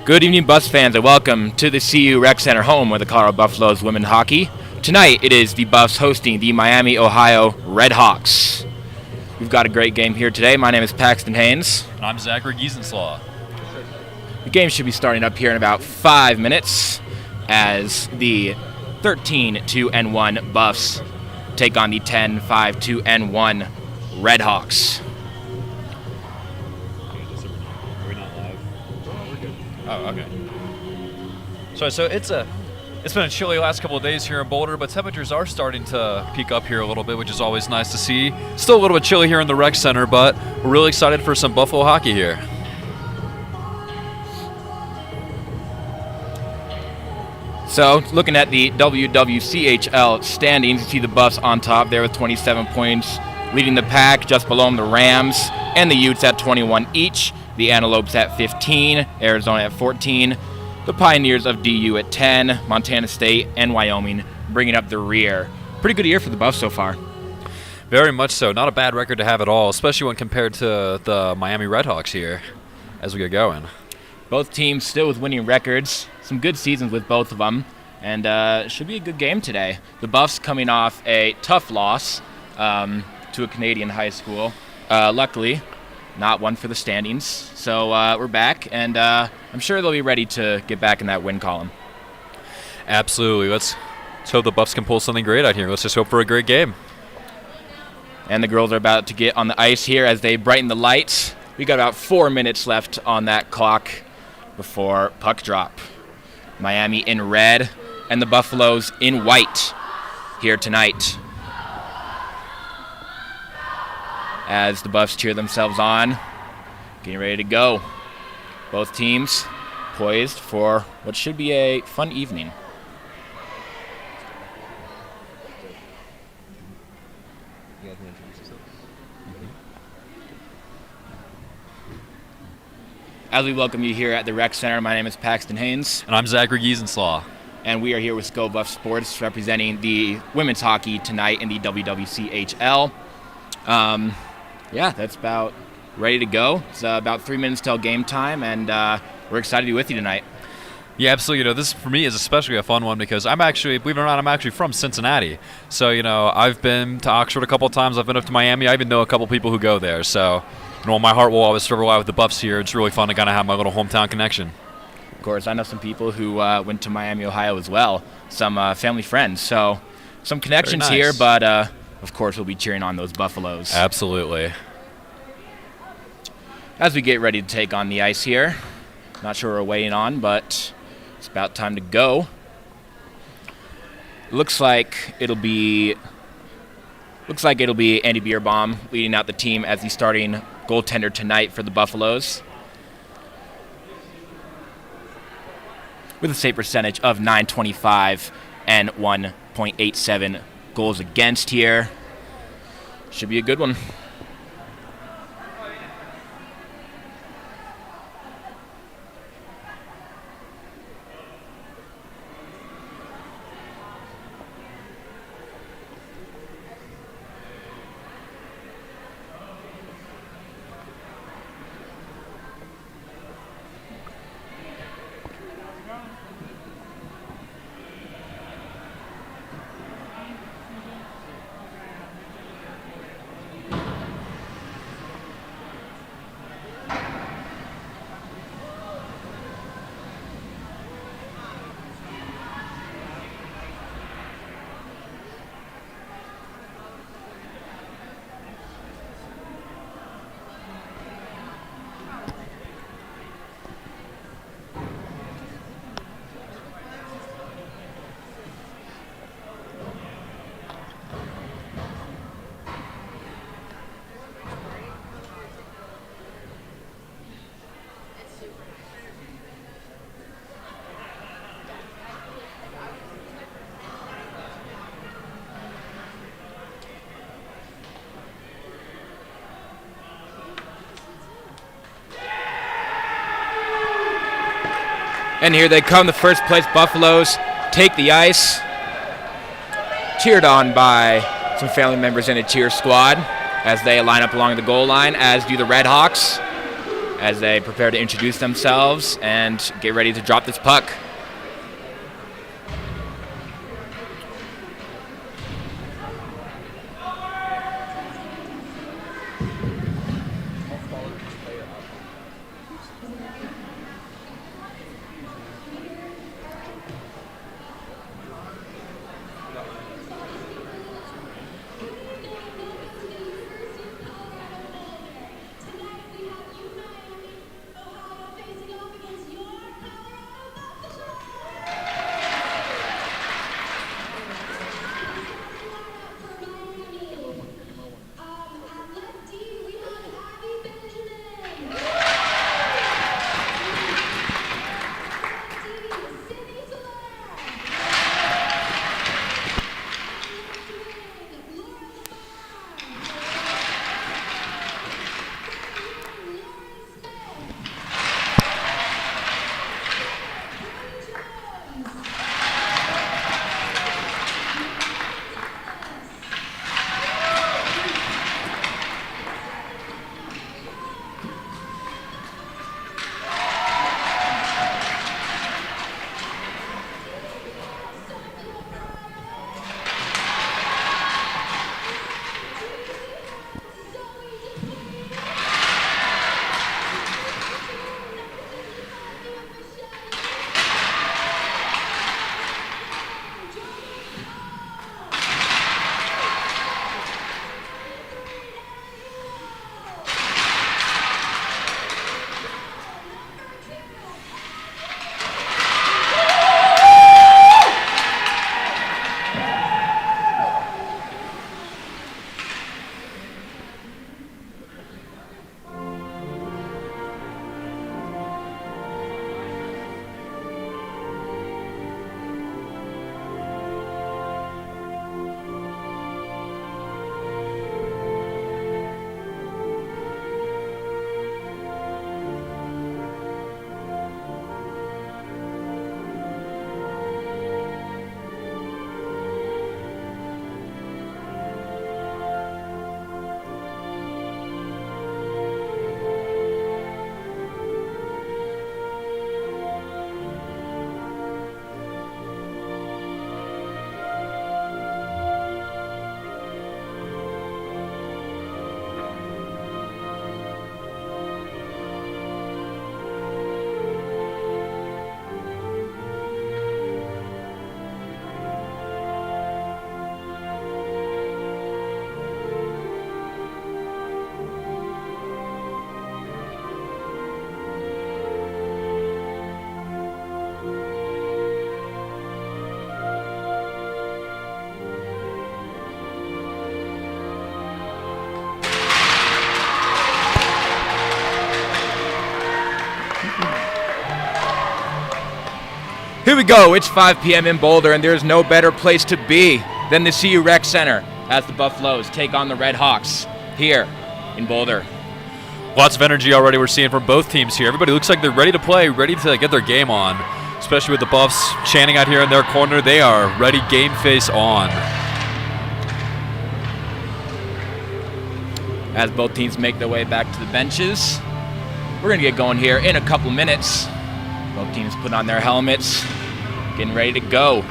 Good evening, Buffs fans, and welcome to the CU Rec Center, home of the Colorado Buffaloes women's hockey. Tonight, it is the Buffs hosting the Miami, Ohio Redhawks. We've got a great game here today. My name is Paxton Haynes. And I'm Zachary Giesenslaw. The game should be starting up here in about 5 minutes as the 13-2-1 Buffs take on the 10-5-2-1 Redhawks. Oh, okay. So it's been a chilly last couple of days here in Boulder, but temperatures are starting to peak up here a little bit, which is always nice to see. Still a little bit chilly here in the rec center, but we're really excited for some Buffalo hockey here. So, looking at the WWCHL standings, you see the Buffs on top there with 27 points, leading the pack just below them, the Rams and the Utes at 21 each. The Antelopes at 15, Arizona at 14, the Pioneers of DU at 10, Montana State and Wyoming bringing up the rear. Pretty good year for the Buffs so far. Very much so. Not a bad record to have at all, especially when compared to the Miami Redhawks here as we get going. Both teams still with winning records. Some good seasons with both of them, and should be a good game today. The Buffs coming off a tough loss to a Canadian high school. Luckily, not one for the standings. So we're back, and I'm sure they'll be ready to get back in that win column. Absolutely. Let's hope the Buffs can pull something great out here. Let's just hope for a great game. And the girls are about to get on the ice here as they brighten the lights. We got about 4 minutes left on that clock before puck drop. Miami in red and the Buffaloes in white here tonight, as the Buffs cheer themselves on, getting ready to go. Both teams poised for what should be a fun evening. As we welcome you here at the Rec Center, my name is Paxton Haynes. And I'm Zachary Giesenslaw. And we are here with Go Buff Sports representing the women's hockey tonight in the WWCHL. Yeah, that's about ready to go. It's about 3 minutes till game time, and we're excited to be with you tonight. Yeah, absolutely. This for me is especially a fun one because I'm actually, believe it or not, I'm actually from Cincinnati. So, I've been to Oxford a couple of times. I've been up to Miami. I even know a couple people who go there. So, my heart will always serve a lot with the Buffs here. It's really fun to kind of have my little hometown connection. Of course, I know some people who went to Miami, Ohio as well, some family friends. So some connections here, but of course we'll be cheering on those Buffaloes. Absolutely. As we get ready to take on the ice here, not sure we're waiting on, but it's about time to go. Looks like it'll be Andy Bierbaum leading out the team as the starting goaltender tonight for the Buffaloes, with a save percentage of .925 and 1.87 goals against here. Should be a good one. And here they come, the first place Buffaloes take the ice. Cheered on by some family members in a cheer squad as they line up along the goal line, as do the Redhawks. as they prepare to introduce themselves and get ready to drop this puck. Here we go. It's 5 p.m. in Boulder, and there's no better place to be than the CU Rec Center as the Buffaloes take on the Redhawks here in Boulder. Lots of energy already we're seeing from both teams here. Everybody looks like they're ready to play, ready to get their game on, especially with the Buffs chanting out here in their corner. They are ready, game face on. As both teams make their way back to the benches, we're going to get going here in a couple minutes. Both teams put on their helmets, getting ready to go.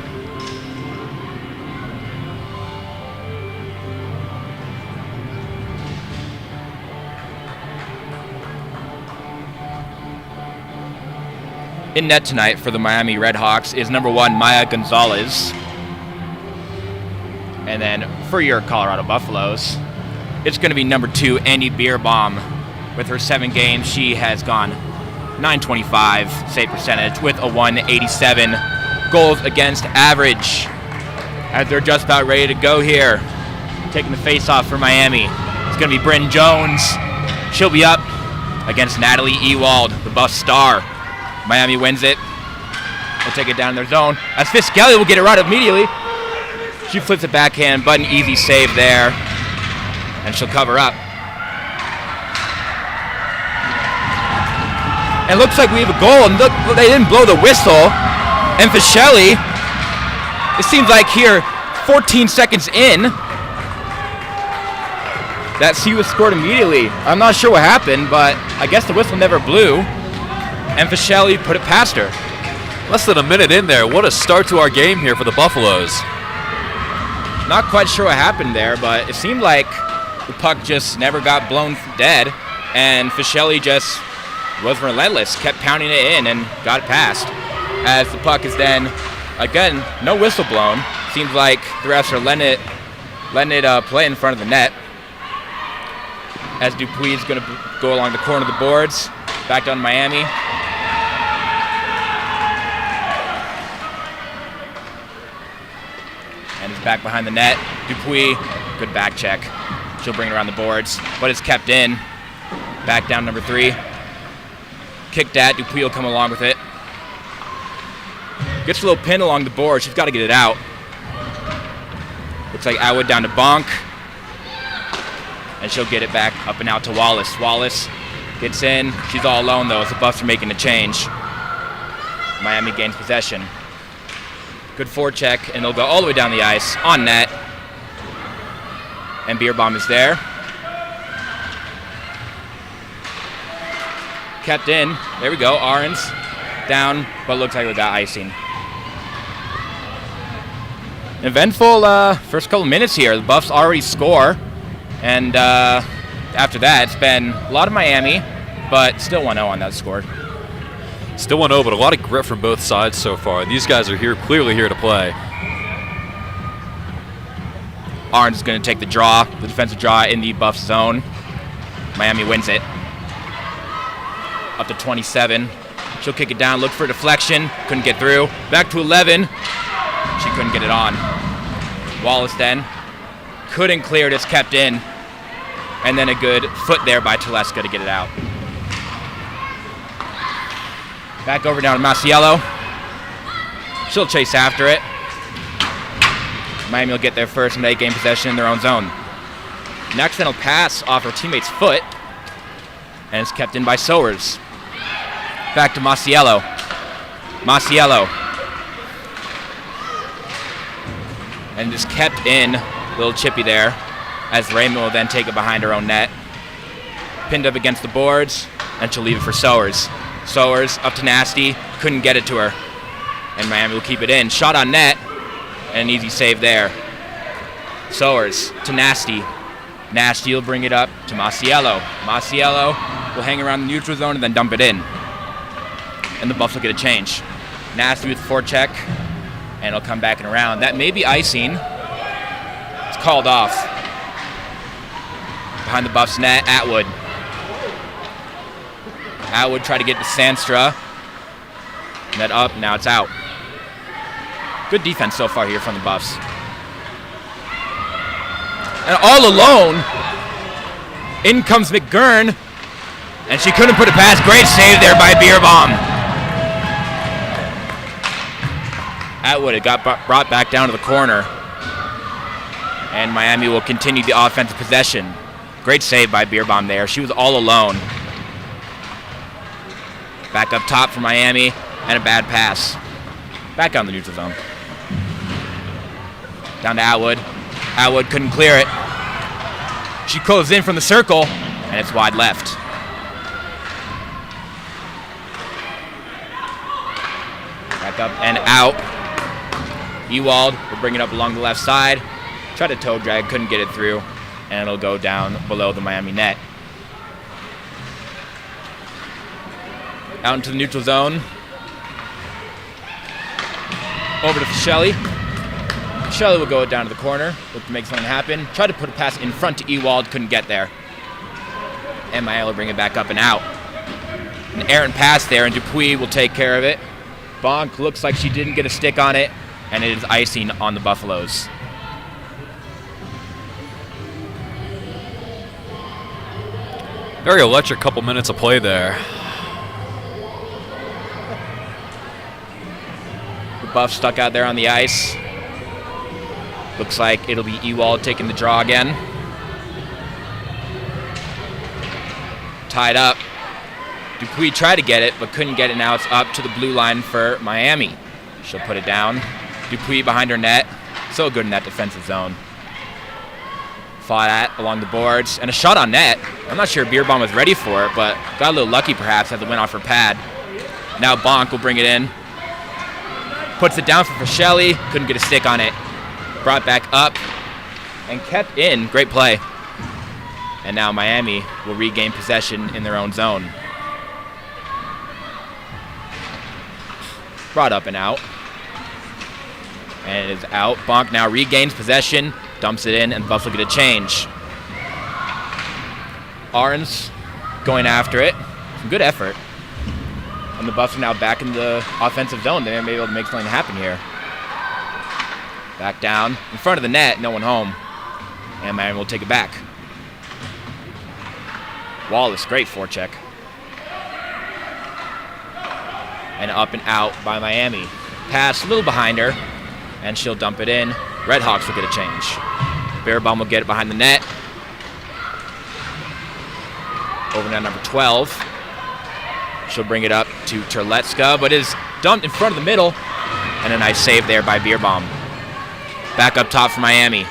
In net tonight for the Miami Redhawks is number 1, Maya Gonzalez. And then for your Colorado Buffaloes, it's going to be number 2, Andy Bierbaum. With her 7 games, she has gone .925 save percentage with a .187 goals against average. As they're just about ready to go here, taking the face-off for Miami, it's going to be Bryn Jones. She'll be up against Natalie Ewald, the Buff star. Miami wins it. We'll take it down in their zone. As Fiskelli will get it right immediately. She flips it backhand, but an easy save there. And she'll cover up. And it looks like we have a goal, and look, they didn't blow the whistle. And Fiskelli, it seems like here, 14 seconds in, That C was scored immediately. I'm not sure what happened, but I guess the whistle never blew, and Fischelli put it past her. Less than a minute in there. What a start to our game here for the Buffaloes. Not quite sure what happened there, but it seemed like the puck just never got blown dead, and Fischelli just was relentless, kept pounding it in and got it past. As the puck is then, again, no whistle blown. Seems like the refs are letting it play in front of the net. As Dupuis is going to go along the corner of the boards, back down to Miami. And is back behind the net. Dupuis, good back check. She'll bring it around the boards, but it's kept in. Back down number 3. Kicked at, Dupuis will come along with it. Gets a little pin along the board, she's got to get it out. Looks like Atwood down to Bonk. And she'll get it back up and out to Wallace. Wallace gets in, she's all alone though as the Buffs are making a change. Miami gains possession. Good forecheck, and they'll go all the way down the ice, on net. And Beerbaum is there. Kept in, there we go, Arons down, but looks like we got icing. Eventful first couple minutes here. The Buffs already score, and after that, it's been a lot of Miami, but still 1-0 on that score. Still 1-0, but a lot of grit from both sides so far. These guys are here, clearly here to play. Arons is going to take the draw, the defensive draw in the Buff zone. Miami wins it. Up to 27. She'll kick it down, look for a deflection. Couldn't get through. Back to 11. She couldn't get it on. Wallace then couldn't clear it, it's kept in. And then a good foot there by Teleska to get it out. Back over down to Masiello. She'll chase after it. Miami will get there first and they gain possession in their own zone. An accidental pass off her teammate's foot, and it's kept in by Sowers. Back to Masiello. Masiello. And just kept in, little chippy there, as Raymond will then take it behind her own net. Pinned up against the boards, and she'll leave it for Sowers. Sowers up to Nasty, couldn't get it to her. And Miami will keep it in. Shot on net, and an easy save there. Sowers to Nasty. Nasty will bring it up to Masiello. Masiello will hang around the neutral zone and then dump it in. And the Buffs will get a change. Nasty with forecheck, and it'll come back and around. That may be icing. It's called off. Behind the Buffs net, Atwood. Atwood tried to get to Sandstra. Net up, now it's out. Good defense so far here from the Buffs. And all alone, in comes McGurn, and she couldn't put it past. Great save there by Beerbaum. Atwood, it got brought back down to the corner, and Miami will continue the offensive possession. Great save by Beerbaum there. She was all alone. Back up top for Miami, and a bad pass. Back on the neutral zone. Down to Atwood. Atwood couldn't clear it. She goes in from the circle, and it's wide left. Back up and out. Ewald will bring it up along the left side. Tried to toe drag, couldn't get it through, and it'll go down below the Miami net. Out into the neutral zone. Over to Fischelli. Fischelli will go down to the corner, look to make something happen. Tried to put a pass in front to Ewald, couldn't get there. And Miami will bring it back up and out. An errant pass there, and Dupuis will take care of it. Bonk looks like she didn't get a stick on it, and it is icing on the Buffaloes. Very electric couple minutes of play there. The Buffs stuck out there on the ice. Looks like it'll be Ewald taking the draw again. Tied up. Dupuis tried to get it, but couldn't get it. Now it's up to the blue line for Miami. She'll put it down. Dupuis behind her net. So good in that defensive zone. Fought at along the boards, and a shot on net. I'm not sure Beer Bomb was ready for it, but got a little lucky perhaps as it went off her pad. Now Bonk will bring it in. Puts it down for Fischelli. Couldn't get a stick on it. Brought back up and kept in. Great play. And now Miami will regain possession in their own zone. Brought up and out. And it is out. Bonk now regains possession, dumps it in, and the Buffs will get a change. Arns going after it. Some good effort. And the Buffs are now back in the offensive zone. They may be able to make something happen here. Back down. In front of the net, no one home. And Miami will take it back. Wallace, great forecheck. And up and out by Miami. Pass a little behind her, and she'll dump it in. Redhawks will get a change. Bear Bomb will get it behind the net. Over now number 12. She'll bring it up to Terletska, but is dumped in front of the middle. And a nice save there by Beer Bomb. Back up top for Miami.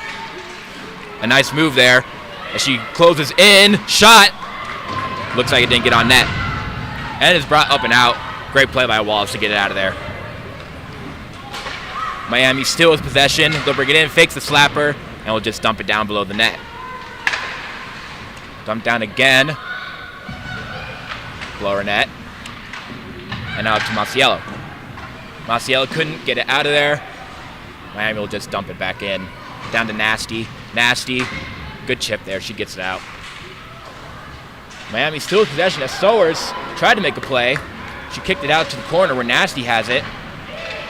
A nice move there as she closes in. Shot. Looks like it didn't get on net. And is brought up and out. Great play by Wallace to get it out of there. Miami still with possession. They'll bring it in, fakes the slapper, and we'll just dump it down below the net. Dump down again. Lower net. And now up to Masiello. Masiello couldn't get it out of there. Miami will just dump it back in. Down to Nasty. Nasty. Good chip there. She gets it out. Miami still with possession as Sowers tried to make a play. She kicked it out to the corner where Nasty has it.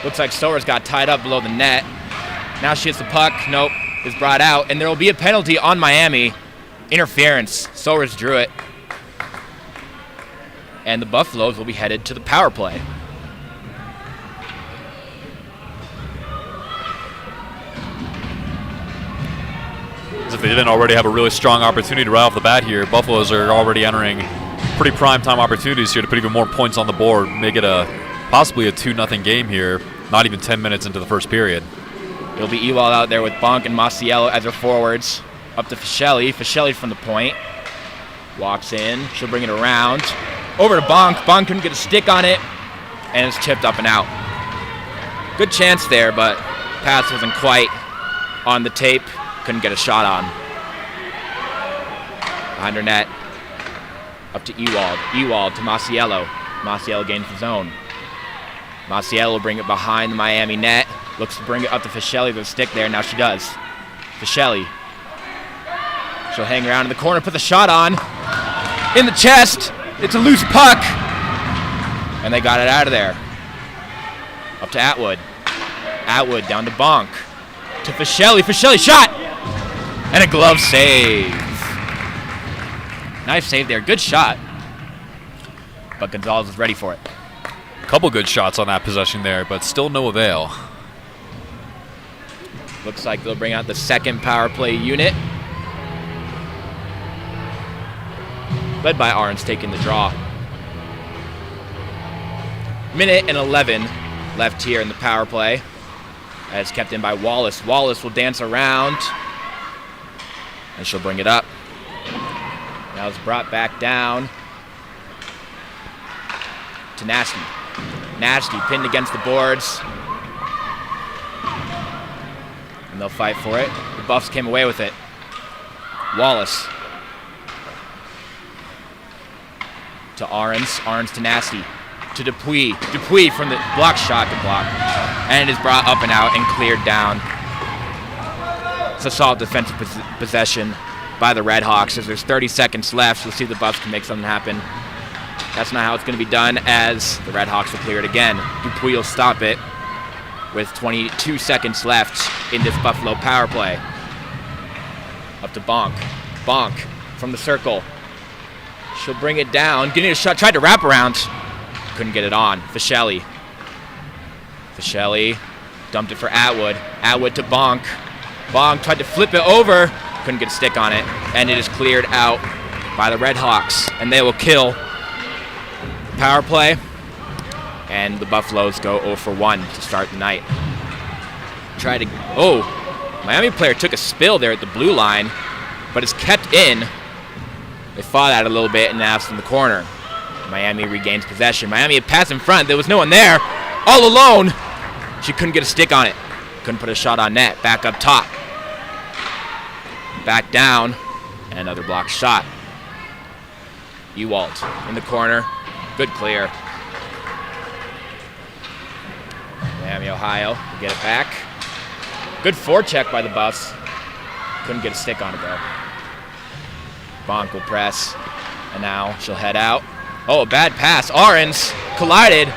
Looks like Sowers got tied up below the net. Now she hits the puck. Nope. Is brought out. And there will be a penalty on Miami. Interference. Sowers drew it. And the Buffaloes will be headed to the power play. As if they didn't already have a really strong opportunity right off the bat here, Buffaloes are already entering pretty prime time opportunities here to put even more points on the board, make it possibly a 2-0 game here, not even 10 minutes into the first period. It'll be Ewald out there with Bonk and Masiello as their forwards. Up to Fischelli. Fischelli from the point. Walks in. She'll bring it around. Over to Bonk. Bonk couldn't get a stick on it. And it's chipped up and out. Good chance there, but pass wasn't quite on the tape. Couldn't get a shot on. Behind her net. Up to Ewald. Ewald to Masiello. Masiello gains the zone. Masiello will bring it behind the Miami net. Looks to bring it up to Fischelli with a stick there. Now she does. Fischelli. She'll hang around in the corner, put the shot on. In the chest. It's a loose puck. And they got it out of there. Up to Atwood. Atwood down to Bonk. To Fischelli. Fischelli shot. And a glove save. Nice save there. Good shot. But Gonzalez is ready for it. Couple good shots on that possession there, but still no avail. Looks like they'll bring out the second power play unit. Led by Arns taking the draw. Minute and 11 left here in the power play. As kept in by Wallace. Wallace will dance around. And she'll bring it up. Now it's brought back down to Nasty. Nasty pinned against the boards. And they'll fight for it. The Buffs came away with it. Wallace. To Arns. Arns to Nasty. To Dupuis. Dupuis from the block shot to block. And it is brought up and out and cleared down. It's a solid defensive possession by the Redhawks as there's 30 seconds left. We'll see if the Buffs can make something happen. That's not how it's going to be done as the Redhawks will clear it again. Dupuis will stop it with 22 seconds left in this Buffalo power play. Up to Bonk. Bonk from the circle. She'll bring it down. Getting a shot. Tried to wrap around. Couldn't get it on. Fischelli. Fischelli dumped it for Atwood. Atwood to Bonk. Bonk tried to flip it over. Couldn't get a stick on it. And it is cleared out by the Redhawks. And they will kill power play. And the Buffaloes go 0 for 1 to start the night. Miami player took a spill there at the blue line. but it's kept in. They fought at it a little bit, and now it's in the corner. Miami regains possession. Miami had passed in front. There was no one there. All alone. She couldn't get a stick on it. Couldn't put a shot on net. Back up top. Back down. And another blocked shot. Ewald in the corner. Good clear. Miami, Ohio, get it back. Good forecheck by the Buffs. Couldn't get a stick on it, though. Bonk will press. And now she'll head out. Oh, a bad pass. Ahrens collided.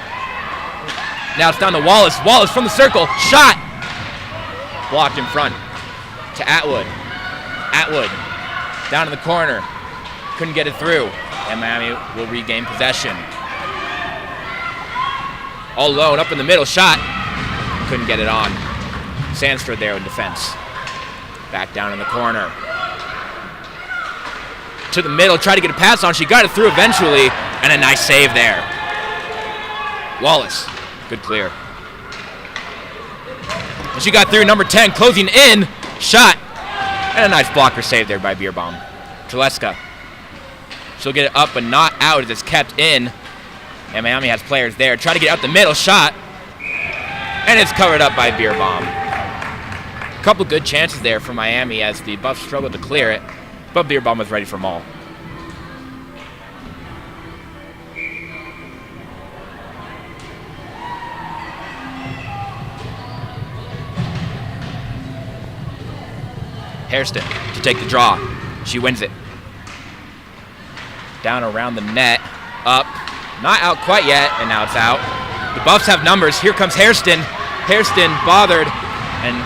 Now it's down to Wallace. Wallace from the circle. Shot. Blocked in front. To Atwood. Atwood. Down in the corner. Couldn't get it through. And Miami will regain possession. All alone. Up in the middle. Shot. Couldn't get it on. Sandström there in defense. Back down in the corner. To the middle. Tried to get a pass on. She got it through eventually. And a nice save there. Wallace. Good clear. And she got through. Number 10 closing in. Shot. And a nice blocker save there by Beerbaum. Tuleska. She'll get it up but not out as it's kept in. And Miami has players there. Try to get out the middle. Shot. And it's covered up by Beerbaum. A couple good chances there for Miami as the Buffs struggled to clear it. But Beerbaum was ready for them all. Hairston to take the draw. She wins it. Down around the net. Up. Not out quite yet, and now it's out. The Buffs have numbers. Here comes Hairston. Hairston bothered and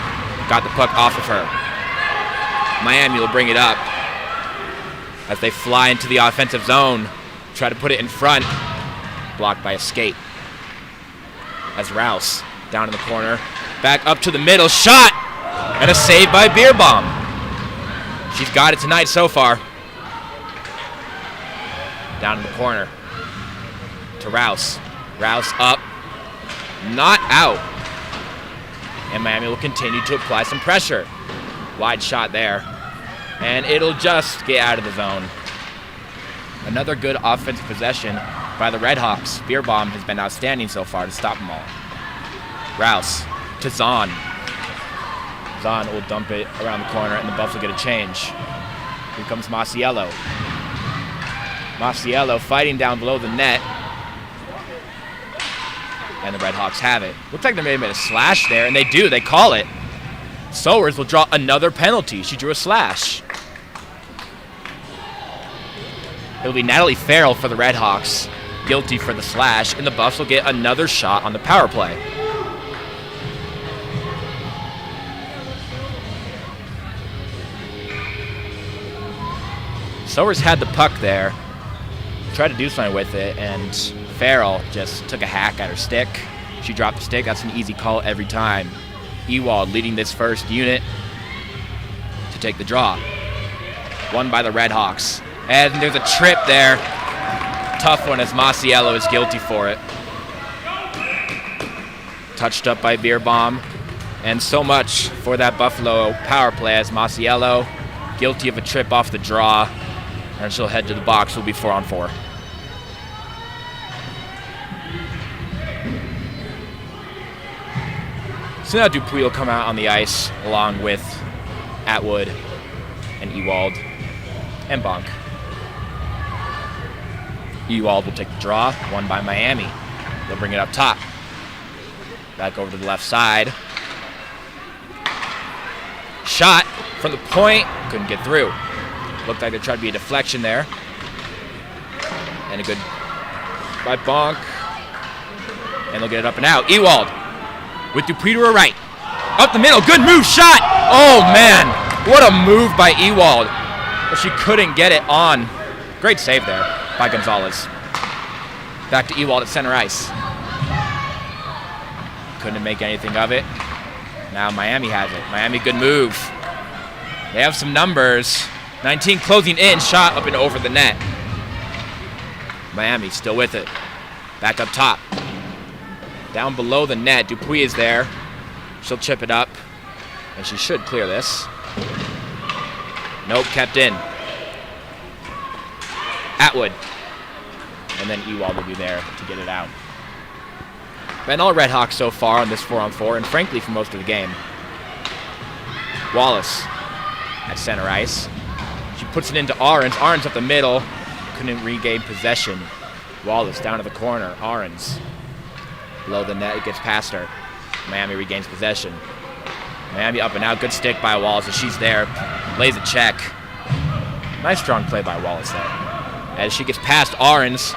got the puck off of her. Miami will bring it up as they fly into the offensive zone. Try to put it in front. Blocked by a skate. As Rouse down in the corner. Back up to the middle. Shot! And a save by Beerbaum. She's got it tonight so far. Down in the corner. To Rouse. Rouse up. Not out. And Miami will continue to apply some pressure. Wide shot there. And it'll just get out of the zone. Another good offensive possession by the Redhawks. Beerbaum has been outstanding so far to stop them all. Rouse to Zahn. Zahn will dump it around the corner, and the Buffs will get a change. Here comes Masiello. Masiello fighting down below the net. And the Redhawks have it. Looks like they may have made a slash there, and they do. They call it. Sowers will draw another penalty. She drew a slash. It'll be Natalie Farrell for the Redhawks, guilty for the slash, and the Buffs will get another shot on the power play. Sowers had the puck there, tried to do something with it, and Farrell just took a hack at her stick. She dropped the stick. That's an easy call every time. Ewald leading this first unit to take the draw. Won by the Redhawks. And there's a trip there. Tough one as Masiello is guilty for it. Touched up by Beerbaum. And so much for that Buffalo power play as Masiello guilty of a trip off the draw. And she'll head to the box. Will be 4-on-4. So now Dupuis will come out on the ice along with Atwood and Ewald and Bonk. Ewald will take the draw, won by Miami. They'll bring it up top. Back over to the left side. Shot from the point, couldn't get through. Looked like there tried to be a deflection there. And a good by Bonk. And they'll get it up and out. Ewald with Dupuis to her right. Up the middle, good move, shot! Oh man, what a move by Ewald. But she couldn't get it on. Great save there by Gonzalez. Back to Ewald at center ice. Couldn't make anything of it. Now Miami has it. Miami, good move. They have some numbers. 19 closing in, shot up and over the net. Miami still with it. Back up top. Down below the net, Dupuis is there. She'll chip it up, and she should clear this. Nope, kept in. Atwood. And then Ewald will be there to get it out. Been all Redhawks so far on this 4-on-4, and frankly for most of the game. Wallace at center ice. She puts it into Ahrens. Ahrens up the middle. Couldn't regain possession. Wallace down to the corner. Ahrens below the net. It gets past her. Miami regains possession. Miami up and out. Good stick by Wallace as she's there. Lays a check. Nice strong play by Wallace there. As she gets past Ahrens.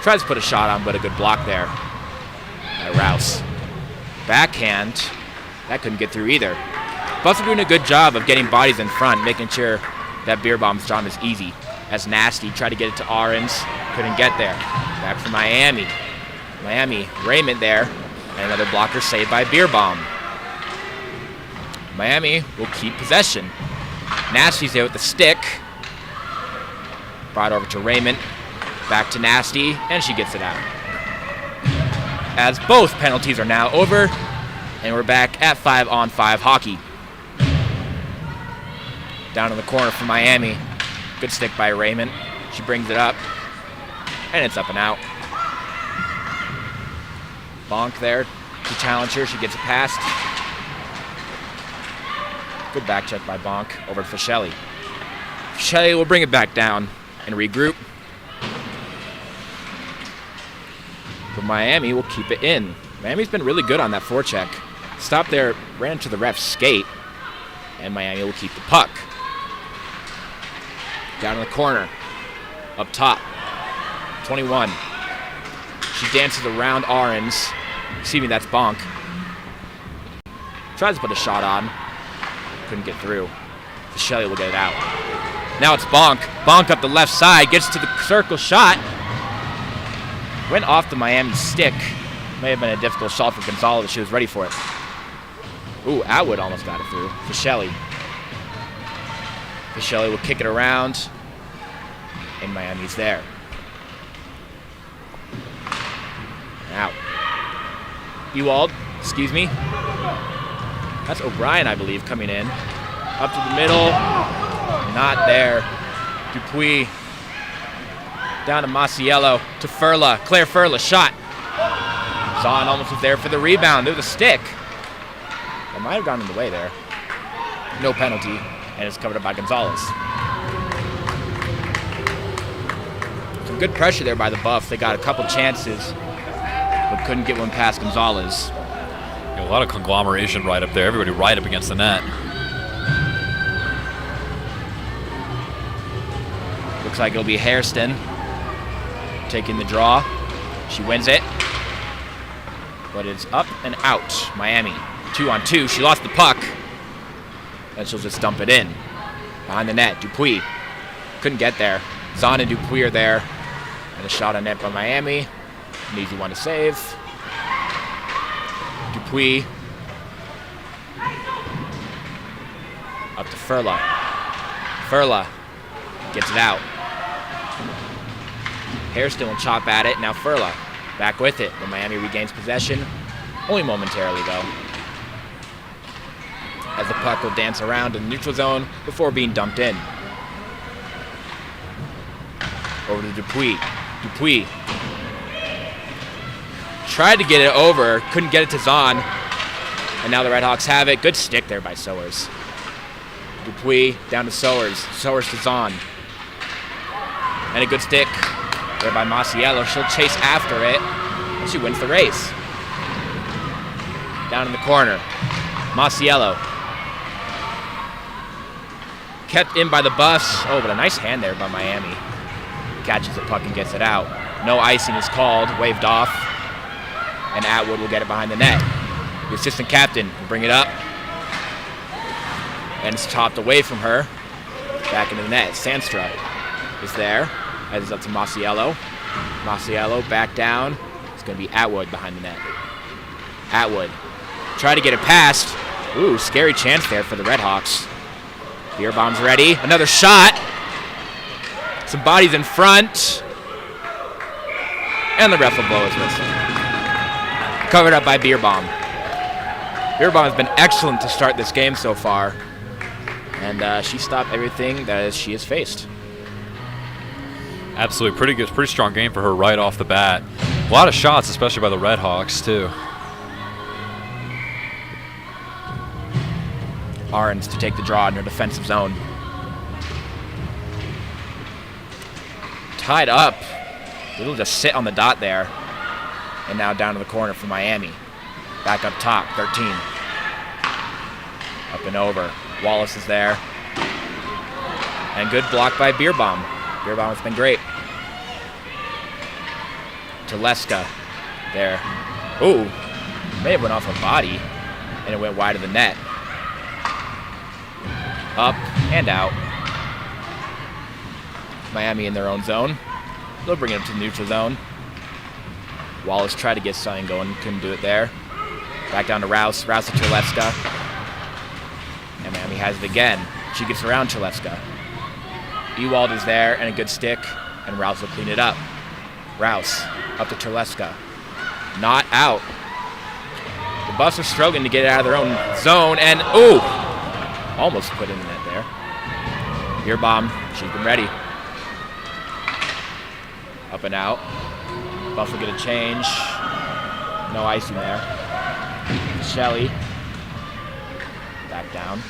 Tries to put a shot on, but a good block there by Rouse. Backhand. That couldn't get through either. Buffs are doing a good job of getting bodies in front, making sure that beer bomb's job is easy. As Nasty tried to get it to Ahrens. Couldn't get there. Back for Miami. Miami, Raymond there. And another blocker saved by Beer Bomb. Miami will keep possession. Nasty's there with the stick. Brought over to Raymond. Back to Nasty, and she gets it out. As both penalties are now over, and we're back at 5-on-5 hockey. Down in the corner for Miami. Good stick by Raymond. She brings it up, and it's up and out. Bonk there to challenge her. She gets it past. Good back check by Bonk over to Fischelli. Fischelli will bring it back down and regroup. But Miami will keep it in. Miami's been really good on that forecheck. Stopped there, ran into the ref's skate, and Miami will keep the puck. Down in the corner, up top, 21. She dances around Ahrens. Excuse me, that's Bonk. Tries to put a shot on. Couldn't get through. Fischelli will get it out. Now it's Bonk. Bonk up the left side, gets to the circle shot. Went off the Miami stick. May have been a difficult shot for Gonzalez. She was ready for it. Ooh, Atwood almost got it through. Fischelli. Fischelli will kick it around. And Miami's there. Out. Ewald, excuse me. That's O'Brien, I believe, coming in. Up to the middle. Not there. Dupuis. Down to Masiello. To Furla. Claire Furla. Shot. Zahn almost was there for the rebound. There was a stick. It might have gone in the way there. No penalty. And it's covered up by Gonzalez. Some good pressure there by the Buffs. They got a couple chances, but couldn't get one past Gonzalez. Yeah, a lot of conglomeration right up there. Everybody right up against the net. Looks like it'll be Hairston taking the draw. She wins it. But it's up and out. Miami, 2-on-2. She lost the puck. And she'll just dump it in. Behind the net, Dupuis. Couldn't get there. Zahn and Dupuis are there. And a shot on net by Miami. An easy one to save. Dupuis. Up to Furla. Furla gets it out. Hairston will chop at it. Now Furla back with it. But Miami regains possession. Only momentarily, though. As the puck will dance around in the neutral zone before being dumped in. Over to Dupuis. Dupuis tried to get it over, couldn't get it to Zahn. And now the Redhawks have it. Good stick there by Sowers. Dupuis down to Sowers. Sowers to Zahn. And a good stick there by Masiello. She'll chase after it. And she wins the race. Down in the corner. Masiello. Kept in by the Buffs. Oh, but a nice hand there by Miami. Catches the puck and gets it out. No icing is called. Waved off. And Atwood will get it behind the net. The assistant captain will bring it up. And it's topped away from her. Back into the net. Sandstra is there. As it's up to Masiello. Masiello back down. It's going to be Atwood behind the net. Atwood. Try to get it past. Ooh, scary chance there for the Redhawks. Beer bomb's ready. Another shot. Some bodies in front. And the ref will blow his whistle. Covered up by Beer Bomb. Beer Bomb has been excellent to start this game so far. And she stopped everything that she has faced. Absolutely, pretty good, pretty strong game for her right off the bat. A lot of shots, especially by the Redhawks too. Arns to take the draw in her defensive zone. Tied up. It'll just sit on the dot there. And now down to the corner for Miami. Back up top, 13. Up and over. Wallace is there. And good block by Beerbaum. Beerbaum has been great. Teleska there. Ooh, may have went off her body, and it went wide of the net. Up and out. Miami in their own zone. They'll bring it up to the neutral zone. Wallace tried to get something going, couldn't do it there. Back down to Rouse. Rouse to Terlevska. And Miami has it again. She gets around Terlevska. Ewald is there and a good stick, and Rouse will clean it up. Rouse up to Terlevska. Not out. The Buffs are struggling to get it out of their own zone, and ooh! Almost put in the net there. Beerbaum, she's been ready. Up and out. Buffs will get a change. No icing there. Shelley. Back down.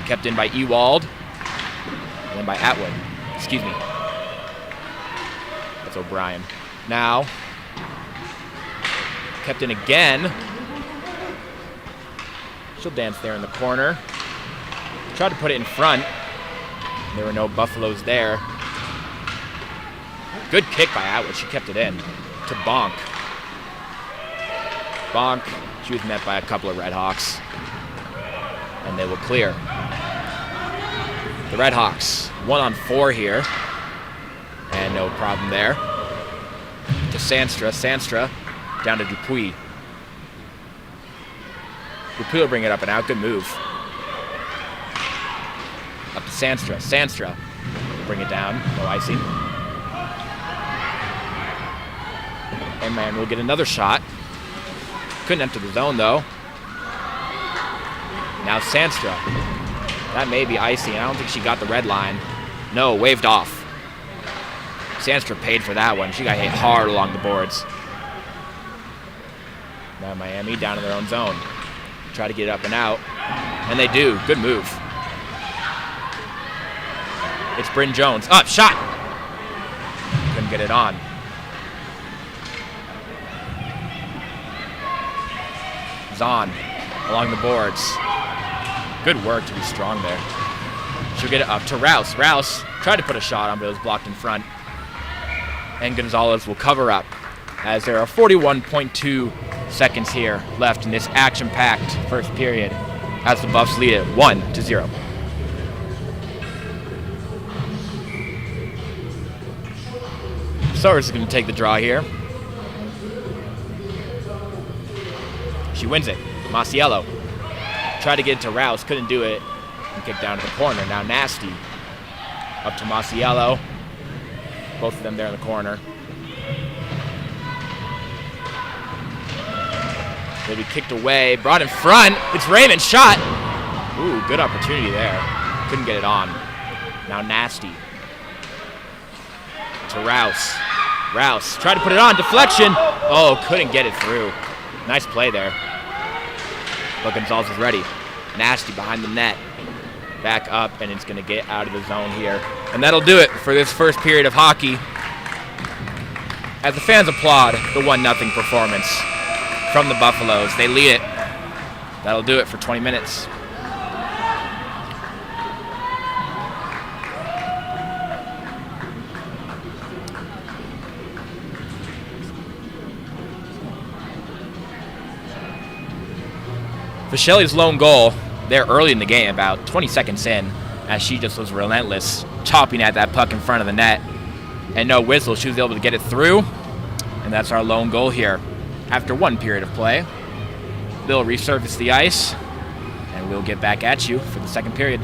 Kept in by Ewald. And then by Atwood. Excuse me. That's O'Brien. Now. Kept in again. She'll dance there in the corner. Tried to put it in front. There were no Buffaloes there. Good kick by Atwood. She kept it in to Bonk. Bonk. She was met by a couple of Redhawks. And they will clear. The Redhawks, 1-on-4 here. And no problem there. To Sandstra. Sandstra down to Dupuis. Dupuis will bring it up and out. Good move. Up to Sandstra. Sandstra will bring it down. No icing. And man, we'll get another shot. Couldn't enter the zone though. Now Sandstra. That may be icing. I don't think she got the red line. No, waved off. Sandstra paid for that one. She got hit hard along the boards. Now Miami down in their own zone. Try to get it up and out. And they do. Good move. It's Bryn Jones. Up, shot! Couldn't get it on. Zahn along the boards. Good work to be strong there. She'll get it up to Rouse. Rouse tried to put a shot on, but it was blocked in front. And Gonzalez will cover up as there are 41.2 seconds here left in this action-packed first period as the Buffs lead it 1-0. Sowers is going to take the draw here. She wins it. Masiello tried to get it to Rouse, couldn't do it, and kicked down to the corner. Now Nasty up to Masiello. Both of them there in the corner. Maybe kicked away, brought in front. It's Raymond, shot. Ooh, good opportunity there. Couldn't get it on. Now Nasty to Rouse. Rouse tried to put it on, deflection. Oh, couldn't get it through. Nice play there. But Gonzalez is ready. Nasty behind the net. Back up, and it's going to get out of the zone here. And that'll do it for this first period of hockey. As the fans applaud the 1-0 performance from the Buffaloes. They lead it. That'll do it for 20 minutes. Fischelli's lone goal there early in the game, about 20 seconds in, as she just was relentless, chopping at that puck in front of the net. And no whistle, she was able to get it through, and that's our lone goal here. After one period of play, they'll resurface the ice, and we'll get back at you for the second period.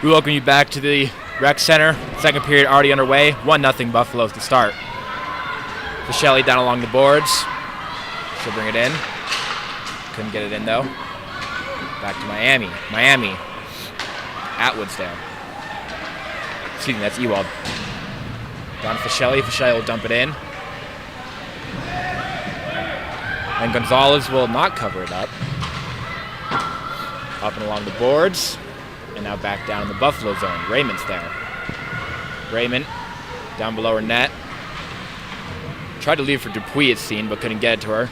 We welcome you back to the rec center. Second period already underway. 1-0 Buffaloes to start. Fischelli down along the boards. She'll bring it in. Couldn't get it in though. Back to Miami. Atwood's there. Excuse me, that's Ewald. Down to Fischelli. Fischelli will dump it in. And Gonzalez will not cover it up. Up and along the boards. And now back down in the Buffalo zone. Raymond's there. Raymond down below her net. Tried to leave for Dupuis, it seemed, but couldn't get it to her.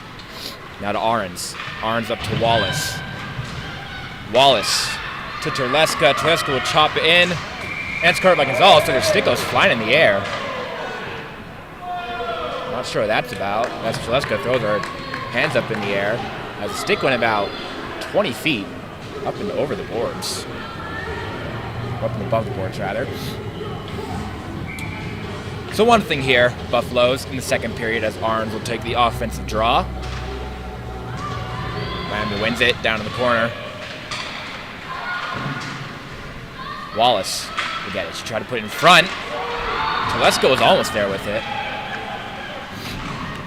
Now to Arns. Arns up to Wallace. Wallace to Terleska. Terleska will chop it in. And it's covered by Gonzalez, so their stick goes flying in the air. Not sure what that's about. As Terleska throws her hands up in the air as the stick went about 20 feet up and over the boards. Up and above the boards, rather. So one thing here, Buffaloes in the second period as Arns will take the offensive draw. Miami wins it down in the corner. Wallace will get it. She tried to put it in front. Telesco was almost there with it.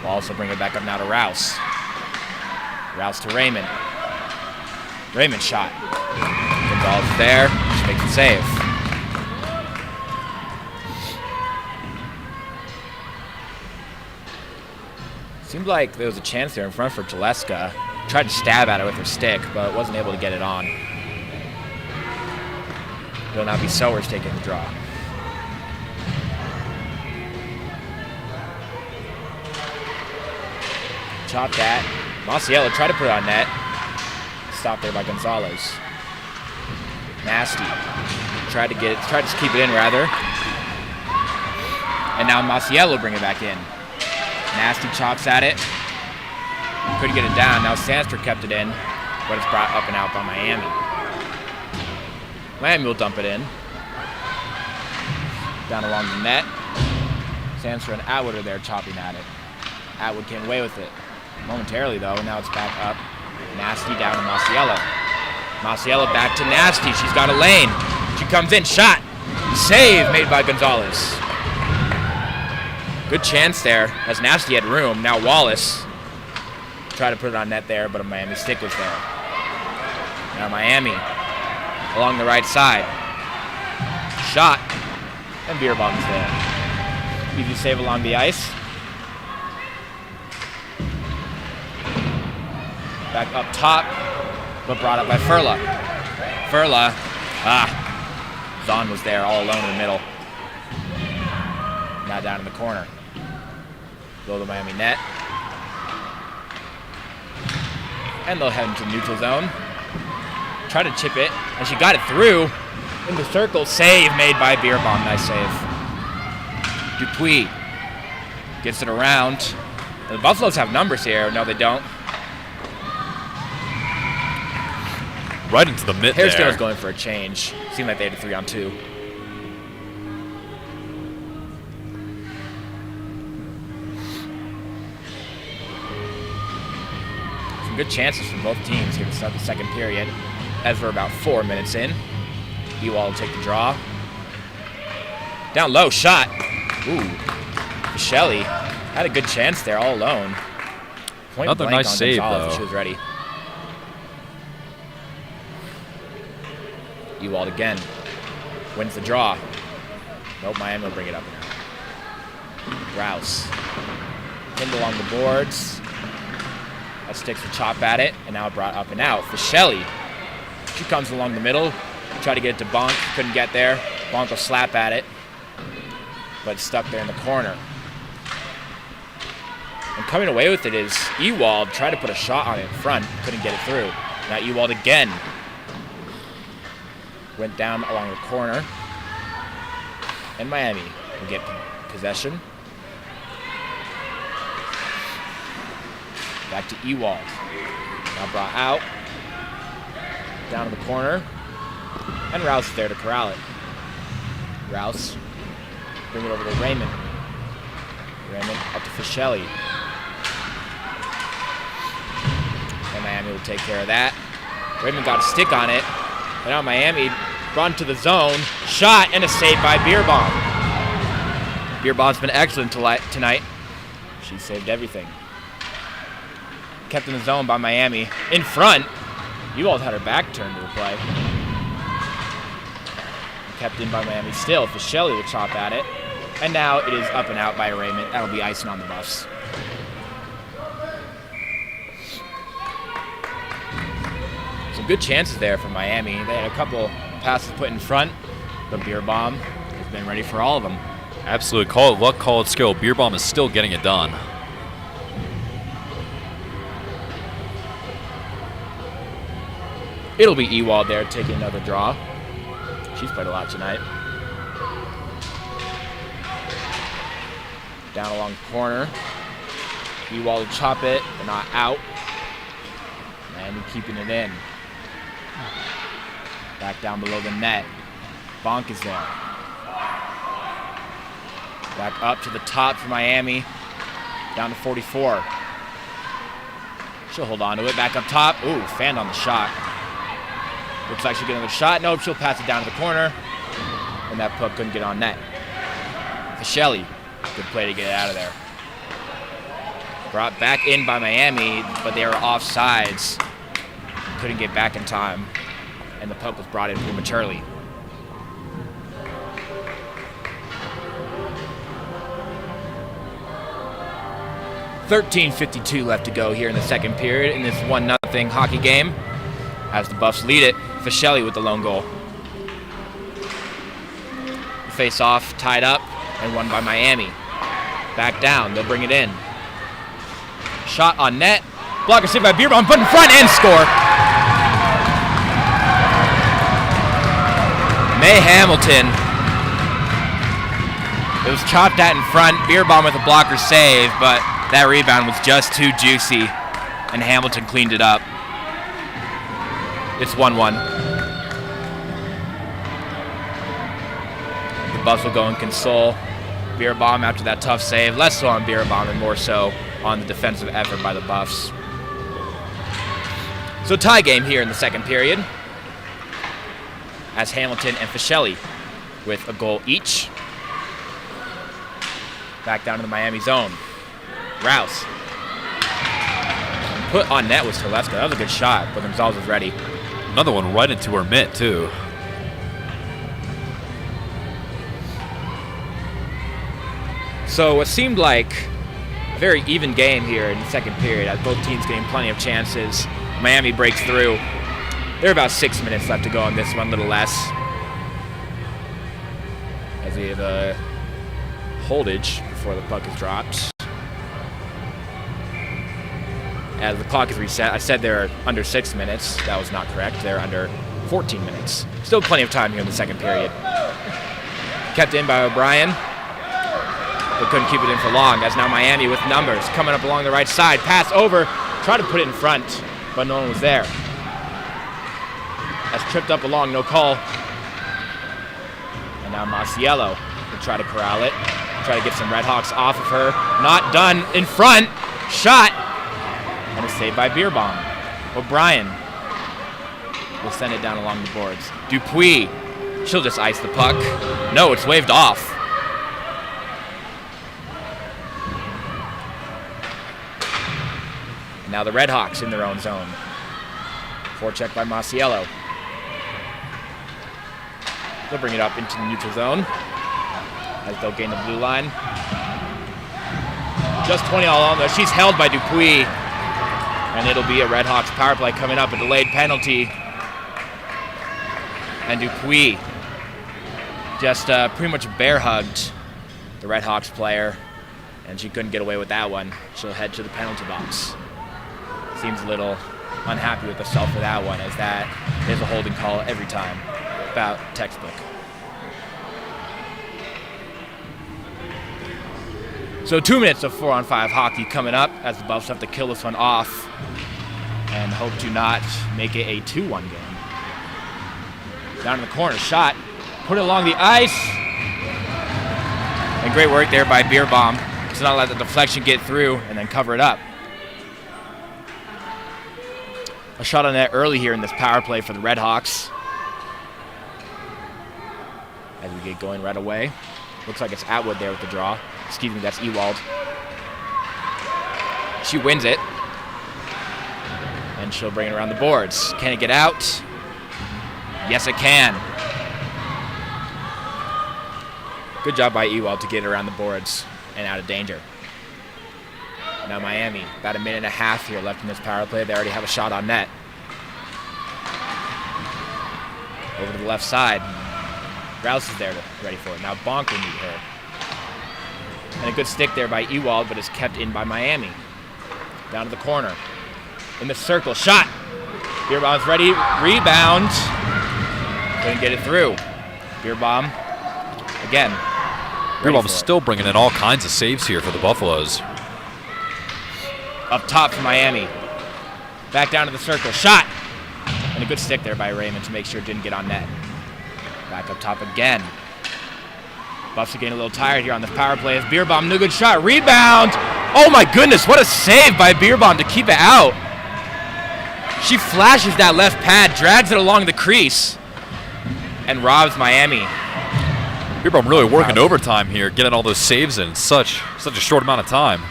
Wallace will bring it back up now to Rouse. Rouse to Raymond. Raymond shot. Gonzalez there. She makes the save. Seemed like there was a chance there in front for Teleska. Tried to stab at it with her stick, but wasn't able to get it on. It'll now be Sowers taking the draw. Chop that. Masiello tried to put it on net. Stopped there by Gonzalez. Nasty. Tried to keep it in rather. And now Masiello will bring it back in. Nasty chops at it. Couldn't get it down. Now Sandstrom kept it in, but it's brought up and out by Miami. Miami will dump it in. Down along the net. Sandstrom and Atwood are there chopping at it. Atwood came away with it. Momentarily though, now it's back up. Nasty down to Masiello. Masiello back to Nasty. She's got a lane. She comes in, shot. Save made by Gonzalez. Good chance there, as Nasty had room. Now Wallace tried to put it on net there, but a Miami stick was there. Now Miami along the right side. Shot. And Beerbaum's there. Easy save along the ice. Back up top, but brought up by Furla. Furla. Zahn was there all alone in the middle. Now down in the corner. Below the Miami net. And they'll head into the neutral zone. Try to chip it, and she got it through in the circle. Save made by Beerbaum. Nice save. Dupuis gets it around. The Buffaloes have numbers here. No, they don't. Right into the mid there. Hairsdale's going for a change. Seemed like they had a 3-on-2. Some good chances from both teams here to start the second period, as we're about 4 minutes in. Ewald will take the draw. Down low, shot. Ooh. Fischelli had a good chance there all alone. Point Another blank nice on save, Gonzalez, though. She was ready. Ewald again. Wins the draw. Nope, Miami will bring it up now. Rouse. Pinned along the boards. That sticks the chop at it, and now brought up and out. Fischelli. She comes along the middle. Tried to get it to Bonk. Couldn't get there. Bonk will slap at it, but stuck there in the corner. And coming away with it is Ewald. Tried to put a shot on it in front. Couldn't get it through. Now Ewald again. Went down along the corner. And Miami will get possession. Back to Ewald. Now brought out. Down to the corner. And Rouse is there to corral it. Rouse. Bring it over to Raymond. Raymond up to Fischelli. And Miami will take care of that. Raymond got a stick on it. And now Miami Brought into the zone. Shot and a save by Beer Bomb. Beer Bomb's been excellent tonight. She saved everything. Kept in the zone by Miami. In front. Ewald had her back turned to the play. Kept in by Miami still. Fischelli will chop at it. And now it is up and out by Raymond. That'll be icing on the Buffs. Some good chances there for Miami. They had a couple passes put in front, but Beer Bomb has been ready for all of them. Absolutely. Call it luck, call it skill. Beer Bomb is still getting it done. It'll be Ewald there taking another draw. She's played a lot tonight. Down along the corner. Ewald will chop it, but not out. And keeping it in. Back down below the net. Bonk is there. Back up to the top for Miami. Down to 44. She'll hold on to it. Back up top. Ooh, fanned on the shot. Looks like she'll get another shot. Nope, she'll pass it down to the corner. And that puck couldn't get on net. Fischelli. Good play to get it out of there. Brought back in by Miami, but they were offsides. Couldn't get back in time. And the puck was brought in prematurely. .52 left to go here in the second period in this 1-0 hockey game. As the Buffs lead it, Fischelli with the lone goal. The face-off tied up and won by Miami. Back down, they'll bring it in. Shot on net. Blocker saved by Beer Bomb, put in front and score. May Hamilton. It was chopped at in front. Beer Bomb with a blocker save, but that rebound was just too juicy, and Hamilton cleaned it up. It's 1-1. The Buffs will go and console Beer Bomb after that tough save. Less so on Beer Bomb and more so on the defensive effort by the Buffs. So tie game here in the second period, as Hamilton and Fischelli with a goal each. Back down to the Miami zone. Rouse. Put on net was Teleska. That was a good shot, but Gonzalez was ready. Another one right into her mitt, too. So it seemed like a very even game here in the second period, as both teams getting plenty of chances. Miami breaks through. There are about 6 minutes left to go on this one, a little less. As we have a holdage before the puck is dropped. As the clock is reset, I said they're under 6 minutes. That was not correct. They're under 14 minutes. Still plenty of time here in the second period. Kept in by O'Brien, but couldn't keep it in for long, as now Miami with numbers coming up along the right side. Pass over, tried to put it in front, but no one was there. As tripped up along, no call. And now Masiello will try to corral it. Try to get some Redhawks off of her. Not done. In front. Shot. And a save by Beer Bomb. O'Brien will send it down along the boards. Dupuis. She'll just ice the puck. No, it's waved off. And now the Redhawks in their own zone. Forecheck by Masiello. They'll bring it up into the neutral zone as they'll gain the blue line. Just 20 all on there. She's held by Dupuis. And it'll be a Redhawks power play coming up, a delayed penalty. And Dupuis just pretty much bear hugged the Redhawks player, and she couldn't get away with that one. She'll head to the penalty box. Seems a little unhappy with herself for that one, as that is a holding call every time. About textbook. So 2 minutes of 4-on-5 hockey coming up, as the Buffs have to kill this one off and hope to not make it a 2-1 game. Down in the corner, shot, put it along the ice. And great work there by Beer Bomb to not let the deflection get through and then cover it up. A shot on net early here in this power play for the Redhawks. as we get going right away. Looks like it's Atwood there with the draw. Excuse me, that's Ewald. She wins it. And she'll bring it around the boards. Can it get out? Yes, it can. Good job by Ewald to get it around the boards and out of danger. Now Miami, about a minute and a half here left in this power play. They already have a shot on net. Over to the left side. Rouse is there ready for it. Now Bonk will meet her. And a good stick there by Ewald, but is kept in by Miami. Down to the corner. In the circle. Shot. Beer Bomb's ready. Rebound. Couldn't get it through. Beer Bomb. Again. Beer Bomb is still bringing in all kinds of saves here for the Buffaloes. Up top for Miami. Back down to the circle. Shot. And a good stick there by Raymond to make sure it didn't get on net. Back up top again. Buffs are getting a little tired here on this power play as Beer Bomb, no good shot. Rebound! Oh my goodness, what a save by Beer Bomb to keep it out. She flashes that left pad, drags it along the crease, and robs Miami. Beer Bomb really working overtime here, getting all those saves in such a short amount of time.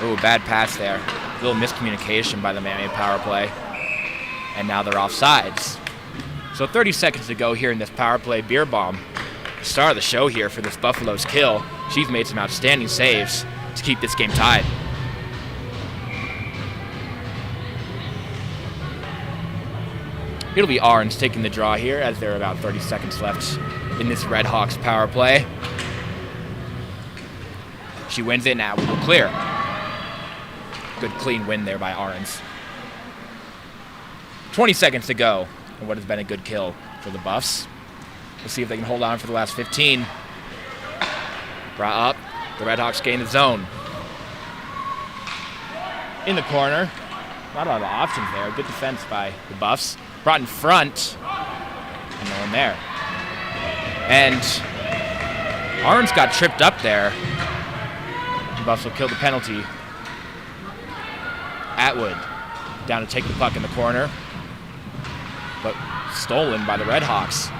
Ooh, bad pass there. A little miscommunication by the Miami power play. And now they're offsides. So 30 seconds to go here in this power play. Beer Bomb, the star of the show here for this Buffaloes kill. She's made some outstanding saves to keep this game tied. It'll be Arns taking the draw here as there are about 30 seconds left in this Redhawks power play. She wins it now. We will clear. Good clean win there by Arns. 20 seconds to go in what has been a good kill for the Buffs. We'll see if they can hold on for the last 15. Brought up. The Redhawks gain the zone. In the corner. Not a lot of options there. Good defense by the Buffs. Brought in front. And no one there. And Arns got tripped up there. The Buffs will kill the penalty. Atwood down to take the puck in the corner. But stolen by the Redhawks.